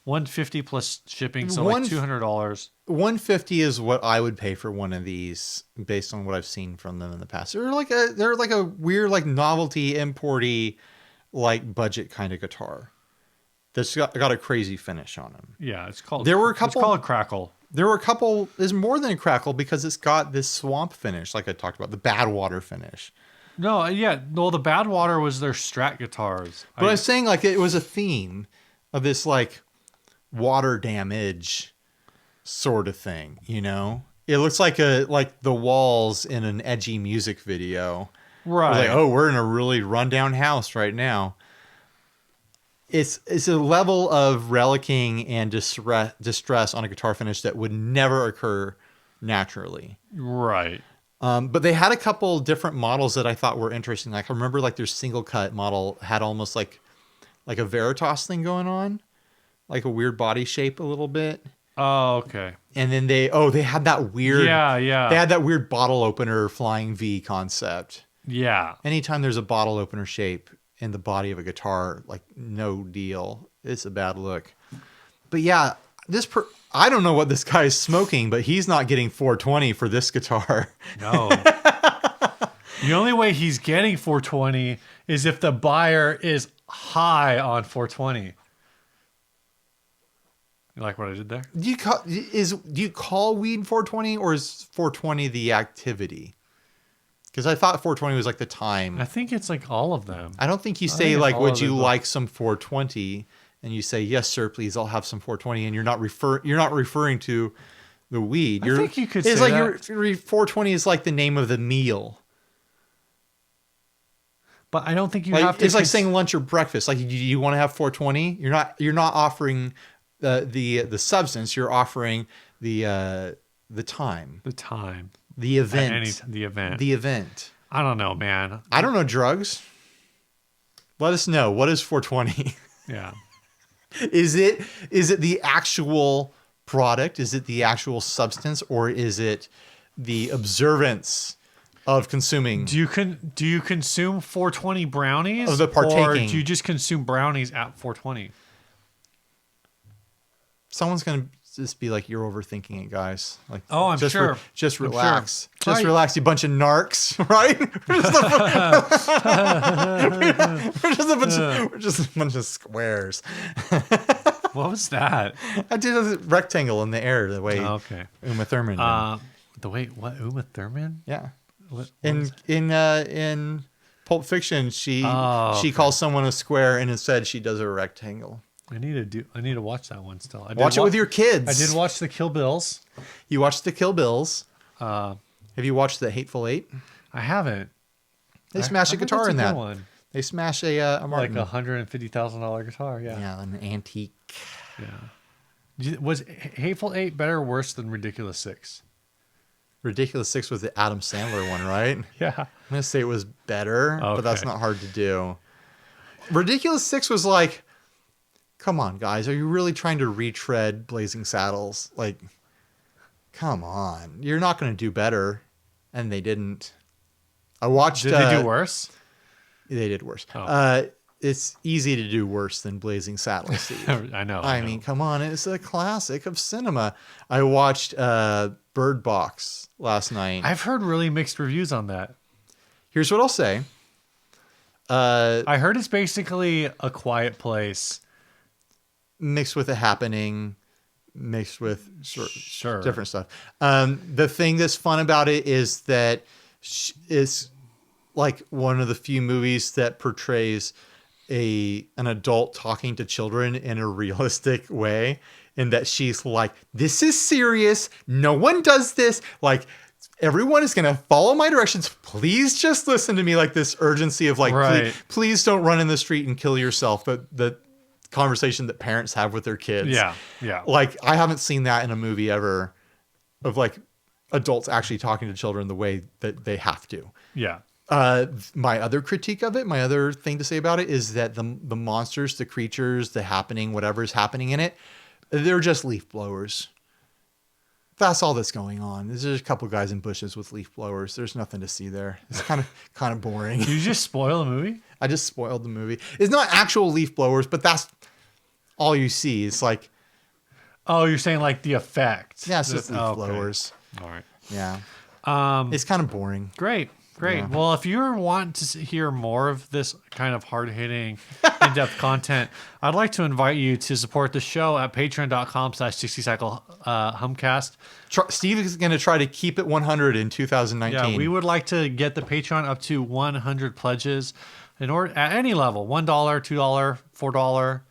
$150 plus shipping, so like $200. $150 is what I would pay for one of these, based on what I've seen from them in the past. They're like a weird, like novelty, importy, like budget kind of guitar. That's got a crazy finish on them. Yeah, it's called. There were a couple. It's called Crackle. There were a couple. There's more than a crackle because it's got this swamp finish, like I talked about, the bad water finish. No, yeah, well, the Bad Water was their Strat guitars. But I was saying, like, it was a theme of this like water damage sort of thing, you know? It looks like the walls in an edgy music video. Right. Like, oh, we're in a really rundown house right now. It's a level of relicking and distress on a guitar finish that would never occur naturally. Right. But they had a couple different models that I thought were interesting. Like, I remember like their single cut model had almost like a Veritas thing going on, like a weird body shape a little bit. Oh, okay. And then they had that weird, Yeah. They had that weird bottle opener flying V concept. Yeah. Anytime there's a bottle opener shape in the body of a guitar, like, no deal. It's a bad look. But yeah, I don't know what this guy is smoking, but he's not getting 420 for this guitar. No. The only way he's getting 420 is if the buyer is high on 420. You like what I did there? Do you call weed 420, or is 420 the activity? Because I thought 420 was like the time. I think it's like all of them. I don't think you I say think it's like, all would of you them. like some 420? And you say, yes, sir, please. I'll have some 420. And you're not referring to the weed. I think you could it's say like that. 420 is like the name of the meal. But I don't think you Like, have to. it's like saying lunch or breakfast. Like, you want to have 420? You're not offering the substance. You're offering the time, the time. the event, The event. the event. I don't know, man. I don't know drugs. Let us know. What is 420? Yeah. Is it the actual product? Is it the actual substance, or is it the observance of consuming? Do you consume 420 brownies? Of the partaking. Or do you just consume brownies at 420? Someone's gonna just be like, "You're overthinking it, guys." Like, Oh, I'm just sure. just I'm relax. sure. Just relax, you bunch of narcs, right? We're just a bunch of squares. What was that? I did a rectangle in the air the way Oh, okay. Uma Thurman did. What Uma Thurman? Yeah. What In Pulp Fiction, she okay. calls someone a square, and instead she does a rectangle. I need to watch that one still. Watch it with your kids. I did watch the Kill Bills. You watched the Kill Bills. Uh, Have you watched the Hateful Eight? I haven't. They smash I a heard guitar that's in a good that. one. They smash a Like Martin. $150,000 guitar. Yeah. Yeah, an antique. Was Hateful Eight better or worse than Ridiculous Six? Ridiculous Six was the Adam Sandler one, right? Yeah. I'm gonna say it was better, but that's Okay. not hard to do. Ridiculous Six was like, come on, guys, are you really trying to retread Blazing Saddles? Like, come on, you're not gonna do better, and they didn't. I watched. Did they do worse? They did worse. Oh. It's easy to do worse than Blazing Saddles, Steve. I know. I mean, come on, it's a classic of cinema. I watched Bird Box last night. I've heard really mixed reviews on that. Here's what I'll say. I heard it's basically A Quiet Place. Mixed with a happening, mixed with Sure. different stuff. The thing that's fun about it is that it's like one of the few movies that portrays an adult talking to children in a realistic way, and that she's like, this is serious, no one does this, like everyone is gonna follow my directions, please just listen to me, like this urgency of like, Right. please don't run in the street and kill yourself, but the conversation that parents have with their kids. Yeah. Like, I haven't seen that in a movie ever, of like adults actually talking to children the way that they have to. Yeah. My other critique of it, my other thing to say about it is that the monsters, the creatures, the happening, whatever's happening in it, they're just leaf blowers. That's all that's going on. There's just a couple guys in bushes with leaf blowers. There's nothing to see there. It's kind of boring. Did you just spoil the movie? I just spoiled the movie. It's not actual leaf blowers, but that's all you see. It's like, Oh, you're saying like the effect. yeah, it's just leaf Okay. blowers. All right. Yeah. It's It's kind of boring. Great. Yeah. Well, if you want to hear more of this kind of hard-hitting, in-depth content, I'd like to invite you to support the show at patreon.com/60cyclehumcast. Steve is going to try to keep it 100 in 2019. Yeah, we would like to get the Patreon up to 100 pledges in order at any level: $1, $2, $4,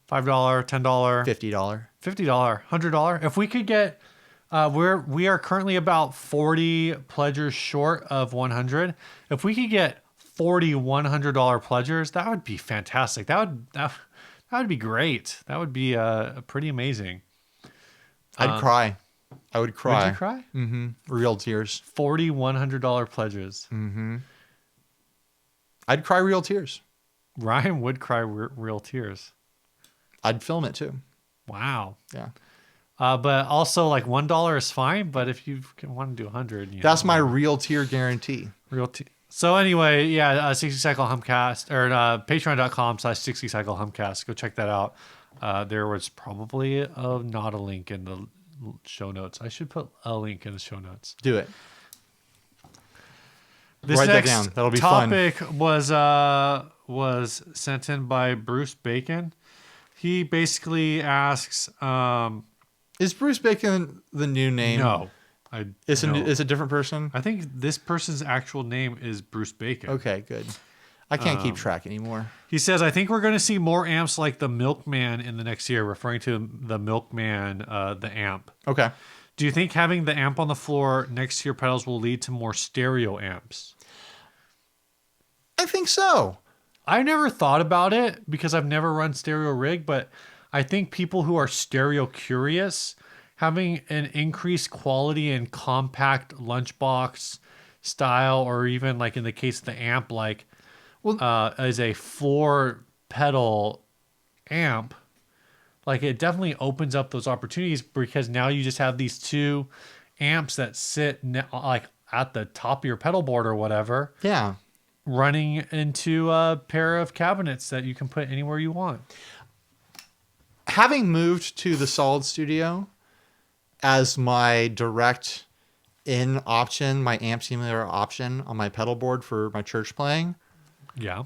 $5, $10, $50. $50, $100. If we could get, we are currently about 40 pledgers short of 100. If we could get 40 $100 pledgers, that would be fantastic. That would be great. That would be pretty amazing. I'd cry. I would cry. Would you cry? Mm-hmm. Real tears. 40 $100 pledges. Mm-hmm. I'd cry real tears. Ryan would cry real tears. I'd film it too. Wow. Yeah. But also like $1 is fine. But if you want to do 100, That's my real tear guarantee. So anyway, yeah, 60 Cycle Humcast or patreon.com/60 Cycle Humcast. Go check that out. There was probably not a link in the show notes. I should put a link in the show notes. Do it. This Write that next down. That'll be fun. topic was sent in by Bruce Bacon. He basically asks, Is Bruce Bacon the new name? no, It's no. a different person? I think this person's actual name is Bruce Bacon. Okay, good. I can't keep track anymore. He says, I think we're going to see more amps like the Milkman in the next year, referring to the Milkman, the amp. Okay. Do you think having the amp on the floor next to your pedals will lead to more stereo amps? I think so. I never thought about it because I've never run stereo rig, but I think people who are stereo curious, having an increased quality and compact lunchbox style, or even like in the case of the amp, like as a floor pedal amp, like it definitely opens up those opportunities because now you just have these two amps that sit like at the top of your pedal board or whatever. Yeah. Running into a pair of cabinets that you can put anywhere you want. Having moved to the Solid Studio as my direct in option, my amp simulator option on my pedal board for my church playing, Yeah.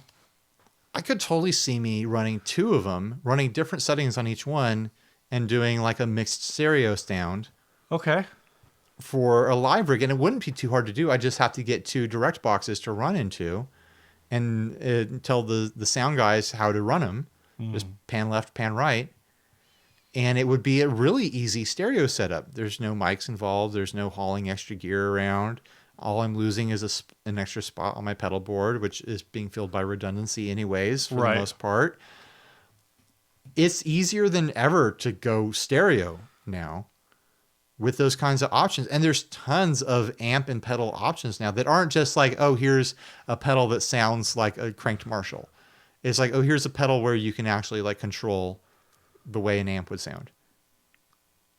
I could totally see me running two of them, running different settings on each one, and doing like a mixed stereo sound Okay. for a live rig. And it wouldn't be too hard to do. I just have to get two direct boxes to run into and tell the sound guys how to run them. Just pan left, pan right. And it would be a really easy stereo setup. There's no mics involved. There's no hauling extra gear around. All I'm losing is an extra spot on my pedal board, which is being filled by redundancy anyways, for the most part. It's easier than ever to go stereo now with those kinds of options. And there's tons of amp and pedal options now that aren't just like, oh, here's a pedal that sounds like a cranked Marshall. It's like, oh, here's a pedal where you can actually like control the way an amp would sound.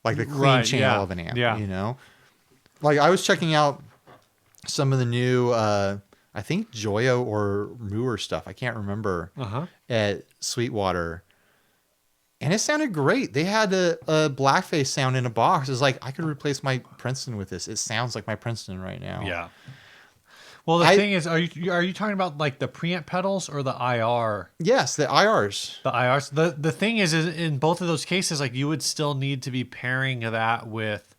Like the clean channel of an amp, you know? Like I was checking out some of the new, I think Joyo or Mooer stuff. I can't remember at Sweetwater. And it sounded great. They had a blackface sound in a box. It's like, I could replace my Princeton with this. It sounds like my Princeton right now. Yeah. Well, the thing is, are you talking about like the preamp pedals or the IR? Yes, the IRs. The IRs. The thing is in both of those cases, like you would still need to be pairing that with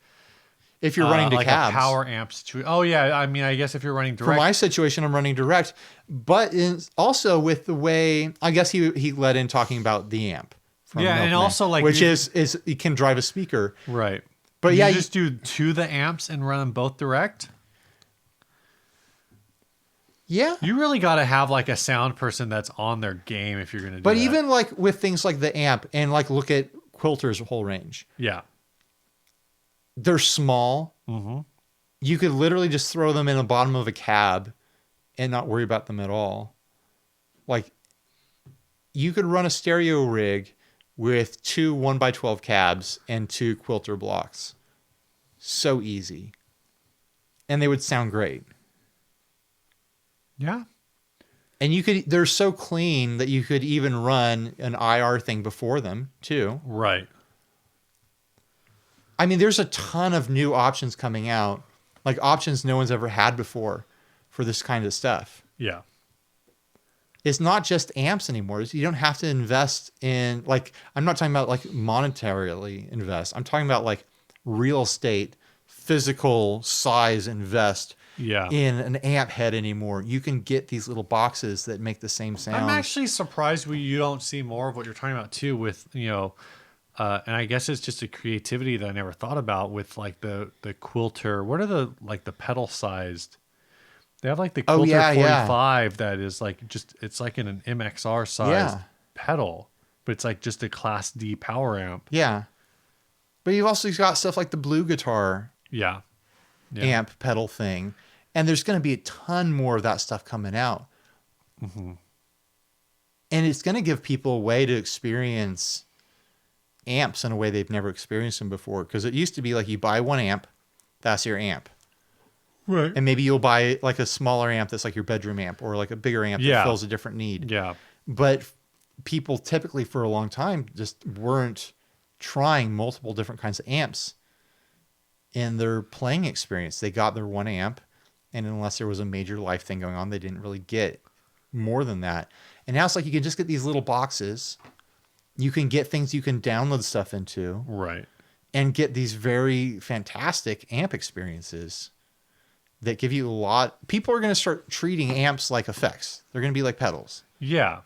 if you're running to like cabs. A power amp situation. Oh yeah, I mean, I guess if you're running direct. For my situation, I'm running direct, but also with the way, I guess he led in talking about the amp. Yeah, Milkman, and also like which is you can drive a speaker, right? But you just do to the amps and run them both direct. Yeah, you really got to have like a sound person that's on their game if you're gonna do But that. even like with things like the amp and like look at Quilter's whole range. Yeah. They're small. Mm-hmm. You could literally just throw them in the bottom of a cab and not worry about them at all. Like you could run a stereo rig with two 1x12 cabs and two Quilter blocks. So easy. And they would sound great. Yeah. And they're so clean that you could even run an IR thing before them too. Right. I mean, there's a ton of new options coming out, like options no one's ever had before for this kind of stuff. Yeah. It's not just amps anymore. You don't have to invest in, like, I'm not talking about like monetarily invest. I'm talking about like real estate, physical size invest in an amp head anymore. You can get these little boxes that make the same sound. I'm actually surprised you don't see more of what you're talking about too with, and I guess it's just a creativity that I never thought about with like the Quilter. What are the pedal sized? They have like the Quilter 45 that is like it's like in an MXR sized pedal, but it's like just a Class D power amp. Yeah. But you've also got stuff like the Blue Guitar amp pedal thing. And there's going to be a ton more of that stuff coming out. Mm-hmm. And it's going to give people a way to experience amps in a way they've never experienced them before. Because it used to be like you buy one amp, that's your amp. Right. And maybe you'll buy like a smaller amp that's like your bedroom amp or like a bigger amp that fills a different need. Yeah. But people typically for a long time just weren't trying multiple different kinds of amps in their playing experience. They got their one amp, and unless there was a major life thing going on, they didn't really get more than that. And now it's like you can just get these little boxes. You can get things you can download stuff into. Right. and get these very fantastic amp experiences that give you a lot. People are going to start treating amps like effects. They're going to be like pedals. Yeah.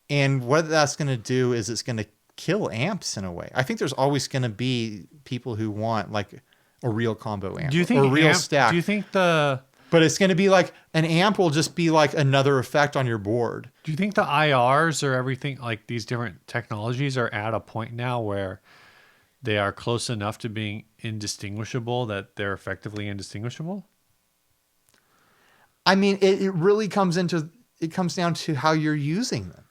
And what that's going to do is it's going to kill amps in a way. I think there's always going to be people who want like a real combo amp. Do you think or a real stack? Do you think But it's going to be like an amp will just be like another effect on your board. Do you think the IRs or everything like these different technologies are at a point now where they are close enough to being indistinguishable that they're effectively indistinguishable? I mean, it really comes down to how you're using them.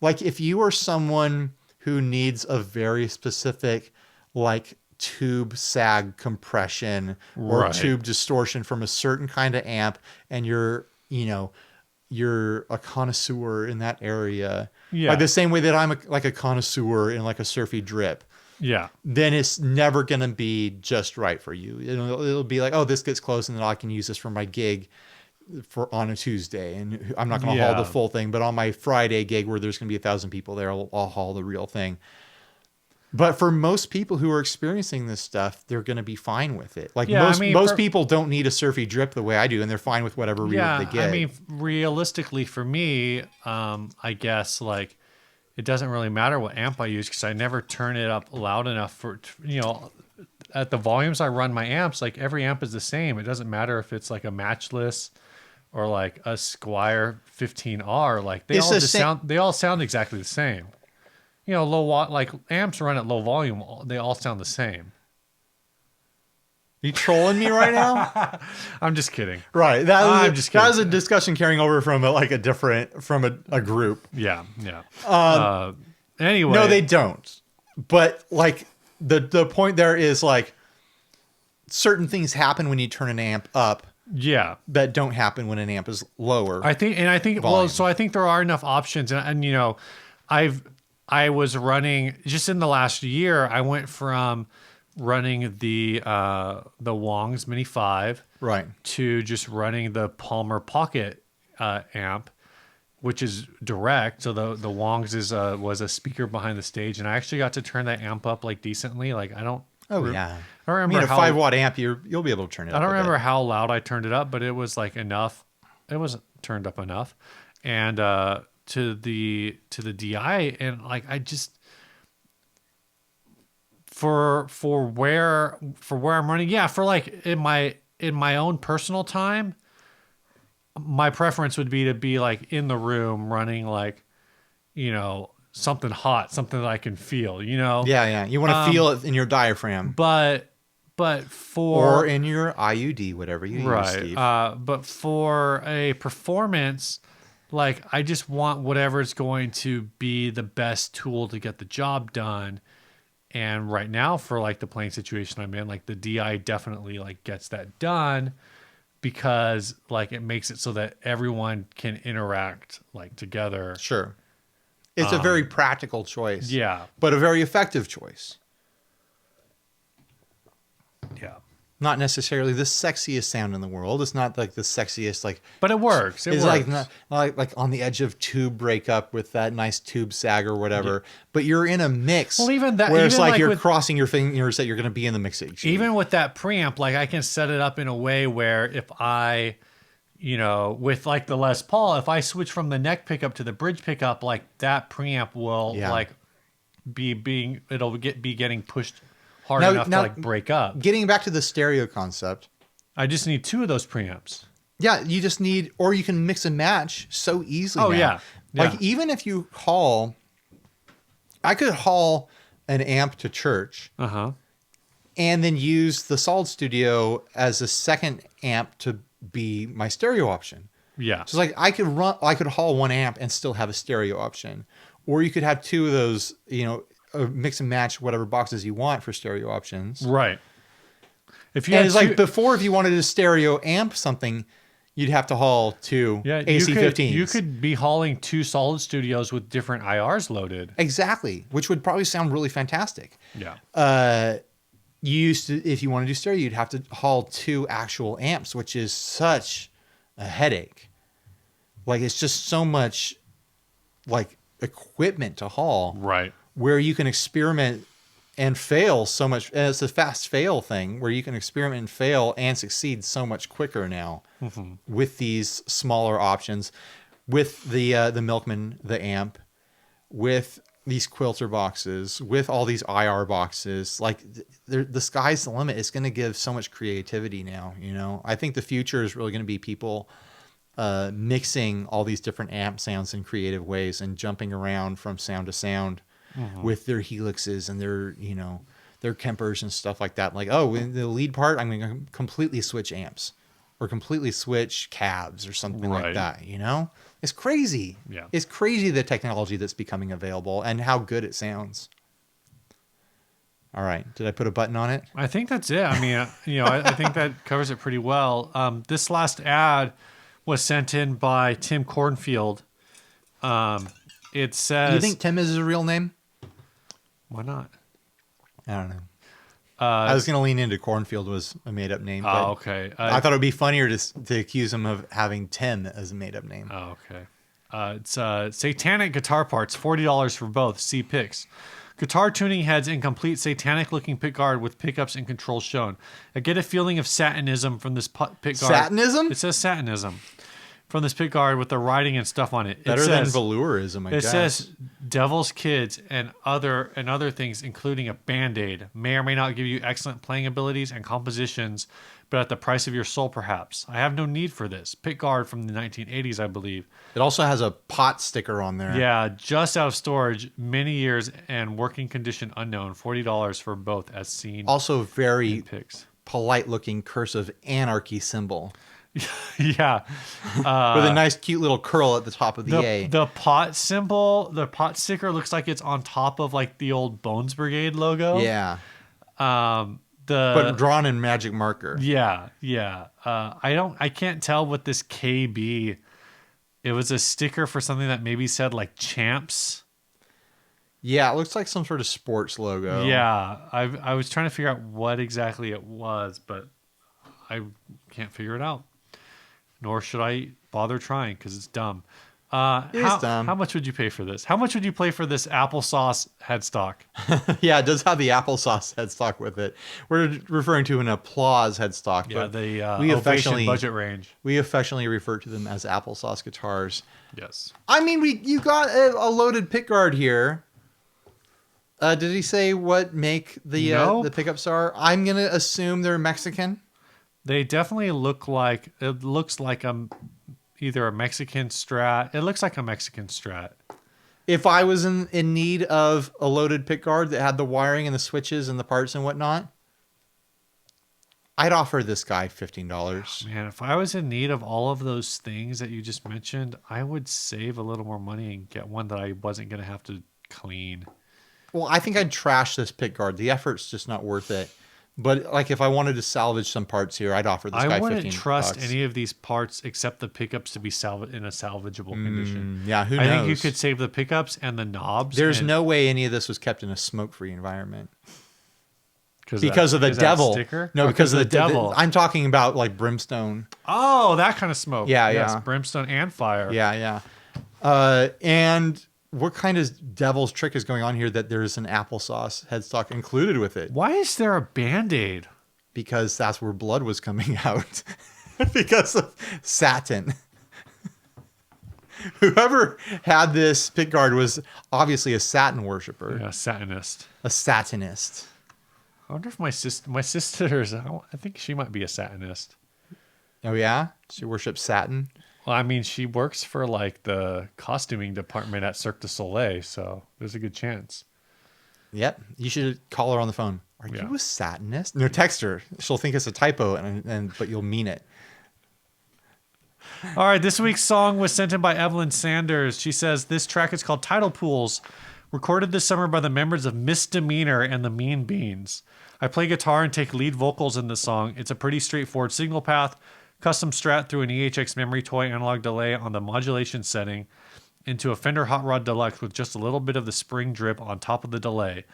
Like if you are someone who needs a very specific like tube sag compression or tube distortion from a certain kind of amp, and you're a connoisseur in that area. Yeah. Like the same way that I'm like a connoisseur in like a surfy drip. Yeah. Then it's never going to be just right for you. It'll be like, oh, this gets close and then I can use this for my gig on a Tuesday. And I'm not going to haul the full thing, but on my Friday gig where there's going to be 1,000 people there, I'll haul the real thing. But for most people who are experiencing this stuff, they're going to be fine with it. Like most people don't need a surfy drip the way I do, and they're fine with whatever reverb they get. I mean, realistically for me, I guess like it doesn't really matter what amp I use because I never turn it up loud enough for, at the volumes I run my amps, like every amp is the same. It doesn't matter if it's like a matchless or like a Squire 15R, like they all sound exactly the same. Low watt, like amps run at low volume, they all sound the same. You trolling me right now? I'm just kidding. Right. That was a discussion carrying over from a group. Yeah. Yeah. Anyway. No, they don't. But like the point there is like certain things happen when you turn an amp up. Yeah. That don't happen when an amp is lower. I think there are enough options. And I was running just in the last year. I went from running the Wong's Mini 5 right to just running the Palmer Pocket amp, which is direct. So the Wong's was a speaker behind the stage, and I actually got to turn that amp up like decently. Like I don't. Oh yeah. I don't remember a 5-watt amp. You'll be able to turn it up. I don't remember how loud I turned it up, but it was like enough. It was turned up enough, and to the DI, and like I just for where I'm running, for like in my own personal time, my preference would be to be like in the room running like something hot, something that I can feel, Yeah. You want to feel it in your diaphragm. But or in your IUD, whatever you use, Steve. But for a performance, like I just want whatever's going to be the best tool to get the job done. And right now for like the playing situation I'm in, like the DI definitely like gets that done because like it makes it so that everyone can interact like together. Sure. It's a very practical choice. Yeah. But a very effective choice. Yeah. Not necessarily the sexiest sound in the world. It's not like the sexiest but it works. It's works. like on the edge of tube breakup with that nice tube sag or whatever. Yeah. But you're in a mix. Well, even that, where it's like you're crossing your fingers that you're going to be in the mixage. Even with that preamp, like I can set it up in a way where if I, with like the Les Paul, if I switch from the neck pickup to the bridge pickup, like that preamp will like be getting pushed hard enough to like break up. Getting back to the stereo concept, I just need 2 of those preamps. Yeah, you just need, or you can mix and match so easily. Oh now. Yeah. Like even if you I could haul an amp to church, and then use the Solid Studio as a second amp to be my stereo option. Yeah. So like I could haul one amp and still have a stereo option, or you could have 2 of those, mix and match whatever boxes you want for stereo options. Right. If like before, if you wanted to stereo amp something, you'd have to haul 2 AC-15s. You could be hauling 2 Solid Studios with different IRs loaded. Exactly, which would probably sound really fantastic. Yeah. If you want to do stereo, you'd have to haul 2 actual amps, which is such a headache. Like it's just so much like equipment to haul. Right. Where you can experiment and fail so much. And it's a fast fail thing where you can experiment and fail and succeed so much quicker now with these smaller options, with the Milkman, the amp, with these quilter boxes, with all these IR boxes. Like the sky's the limit. It's going to give so much creativity now. You know, I think the future is really going to be people mixing all these different amp sounds in creative ways and jumping around from sound to sound with their helixes and their, you know, their Kempers and stuff like that. Like, oh, in the lead part, I'm going to completely switch amps or completely switch cabs or something like that. You know, it's crazy. Yeah. It's crazy the technology that's becoming available and how good it sounds. All right. Did I put a button on it? I think that's it. I mean, you know, I think that covers it pretty well. This last ad was sent in by Tim Cornfield. It says... Do you think Tim is his real name? Why not? I don't know. I was going to lean into Cornfield was a made-up name. But okay. I thought it would be funnier to accuse him of having Tim as a made-up name. Oh, okay. It's Satanic Guitar Parts, $40 for both. See pics. Guitar tuning heads in complete satanic-looking pickguard with pickups and controls shown. I get a feeling of satanism from this pickguard. Satanism? It says satanism from this pickguard with the writing and stuff on it. Better than velourism, I guess. It says Devil's Kids and other things, including a Band-Aid. May or may not give you excellent playing abilities and compositions, but at the price of your soul, perhaps. I have no need for this. Pickguard from the 1980s, I believe. It also has a pot sticker on there. Yeah, just out of storage, many years, and working condition unknown. $40 for both, as seen. Also very in pics. polite-looking cursive anarchy symbol. Yeah. With a nice, cute little curl at the top of the A. The pot symbol, the pot sticker looks like it's on top of like the old Bones Brigade logo. Yeah. But drawn in magic marker. Yeah. I can't tell what this KB. It was a sticker for something that maybe said like Champs. Yeah, it looks like some sort of sports logo. Yeah. I was trying to figure out what exactly it was, but I can't figure it out. Nor should I bother trying because it's dumb. It's dumb. How much would you pay for this? How much would you pay for this applesauce headstock? Yeah, it does have the applesauce headstock with it. We're referring to an applause headstock. Yeah, but the we Ovation budget range. We affectionately refer to them as applesauce guitars. Yes. I mean, you got a loaded pickguard here. Did he say what make the pickups are? I'm gonna assume they're Mexican. They definitely look like either a Mexican Strat. It looks like a Mexican Strat. If I was in need of a loaded pickguard that had the wiring and the switches and the parts and whatnot, I'd offer this guy $15. Man, if I was in need of all of those things that you just mentioned, I would save a little more money and get one that I wasn't going to have to clean. Well, I think I'd trash this pickguard. The effort's just not worth it. But like if I wanted to salvage some parts here, I'd offer this guy $15. I wouldn't trust any of these parts except the pickups to be in a salvageable condition. Yeah, who knows? I think you could save the pickups and the knobs. There's no way any of this was kept in a smoke-free environment. Because of the devil. Sticker? No, because of the devil. I'm talking about like brimstone. Oh, that kind of smoke. Yeah, yes, yeah. Brimstone and fire. Yeah. And what kind of devil's trick is going on here that there's an applesauce headstock included with it? Why is there a Band-Aid? Because that's where blood was coming out. Because of Satan. Whoever had this pickguard was obviously a Satan worshiper. Yeah, Satanist. A Satanist. I wonder if my sister's, I think she might be a Satanist. Oh, yeah? She worships Satan? Well, I mean, she works for like the costuming department at Cirque du Soleil, so there's a good chance. Yep. You should call her on the phone. Are you a Satanist? No, text her. She'll think it's a typo, but you'll mean it. All right, this week's song was sent in by Evelyn Sanders. She says, this track is called Tidal Pools, recorded this summer by the members of Misdemeanor and the Mean Beans. I play guitar and take lead vocals in this song. It's a pretty straightforward signal path, custom strat through an EHX memory toy analog delay on the modulation setting into a Fender Hot Rod Deluxe with just a little bit of the spring drip on top of the delay.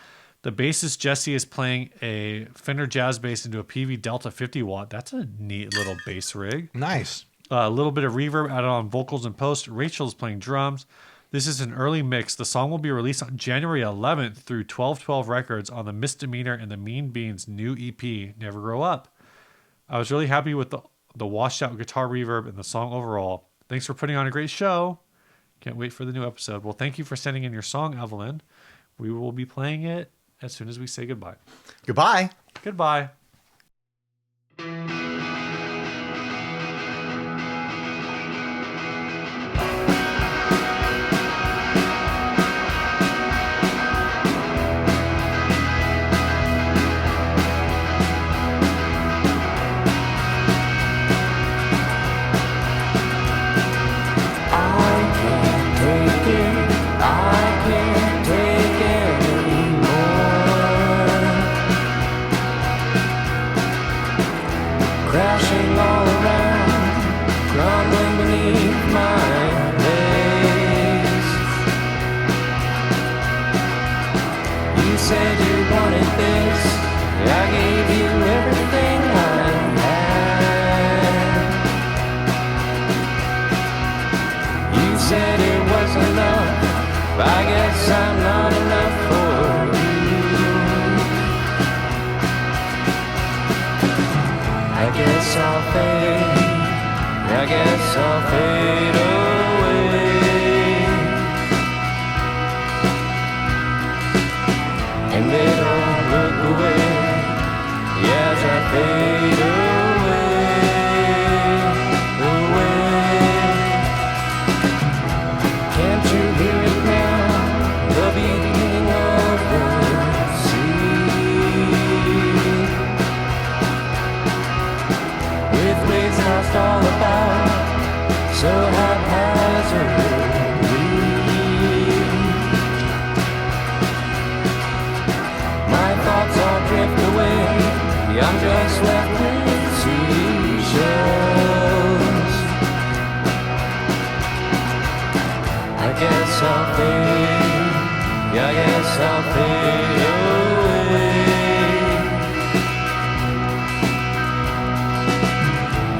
The bassist Jesse is playing a Fender Jazz bass into a PV Delta 50 watt. That's a neat little bass rig. Nice. A little bit of reverb added on vocals and post. Rachel's playing drums. This is an early mix. The song will be released on January 11th through 1212 Records on the Misdemeanor and the Mean Beans new EP, Never Grow Up. I was really happy with the washed out guitar reverb and the song overall. Thanks for putting on a great show. Can't wait for the new episode. Well, thank you for sending in your song, Evelyn. We will be playing it as soon as we say goodbye. Goodbye. Goodbye. Crashing all around, crumbling beneath my legs. You said you wanted this, I gave you everything I had. You said it was enough, I guess I'm not enough for you. I guess I'll fade, I guess I'll fade away. And they don't look away, as I fade away. Can't you hear it now, the beating of the sea? With waves lost all about, so haphazardly. My thoughts all drift away, I'm just left with seashells. I guess I'll fade, I guess I'll fade away.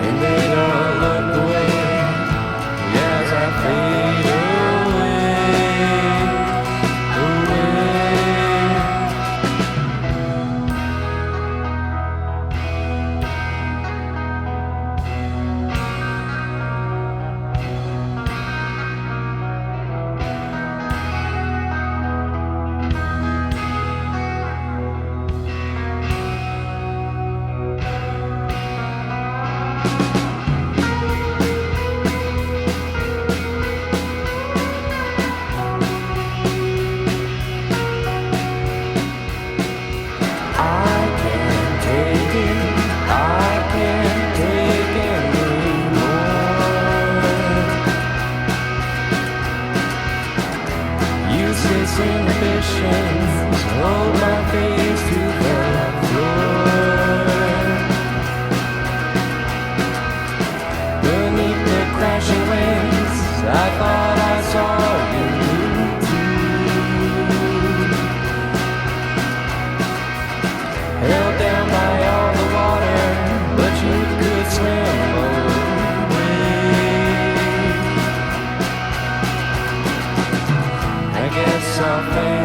And they don't look away, as I fade inhibitions hold my face to the floor. Beneath the crashing waves, I thought I saw you too. Held down by all the water, but you could swim away. I guess I'll fade.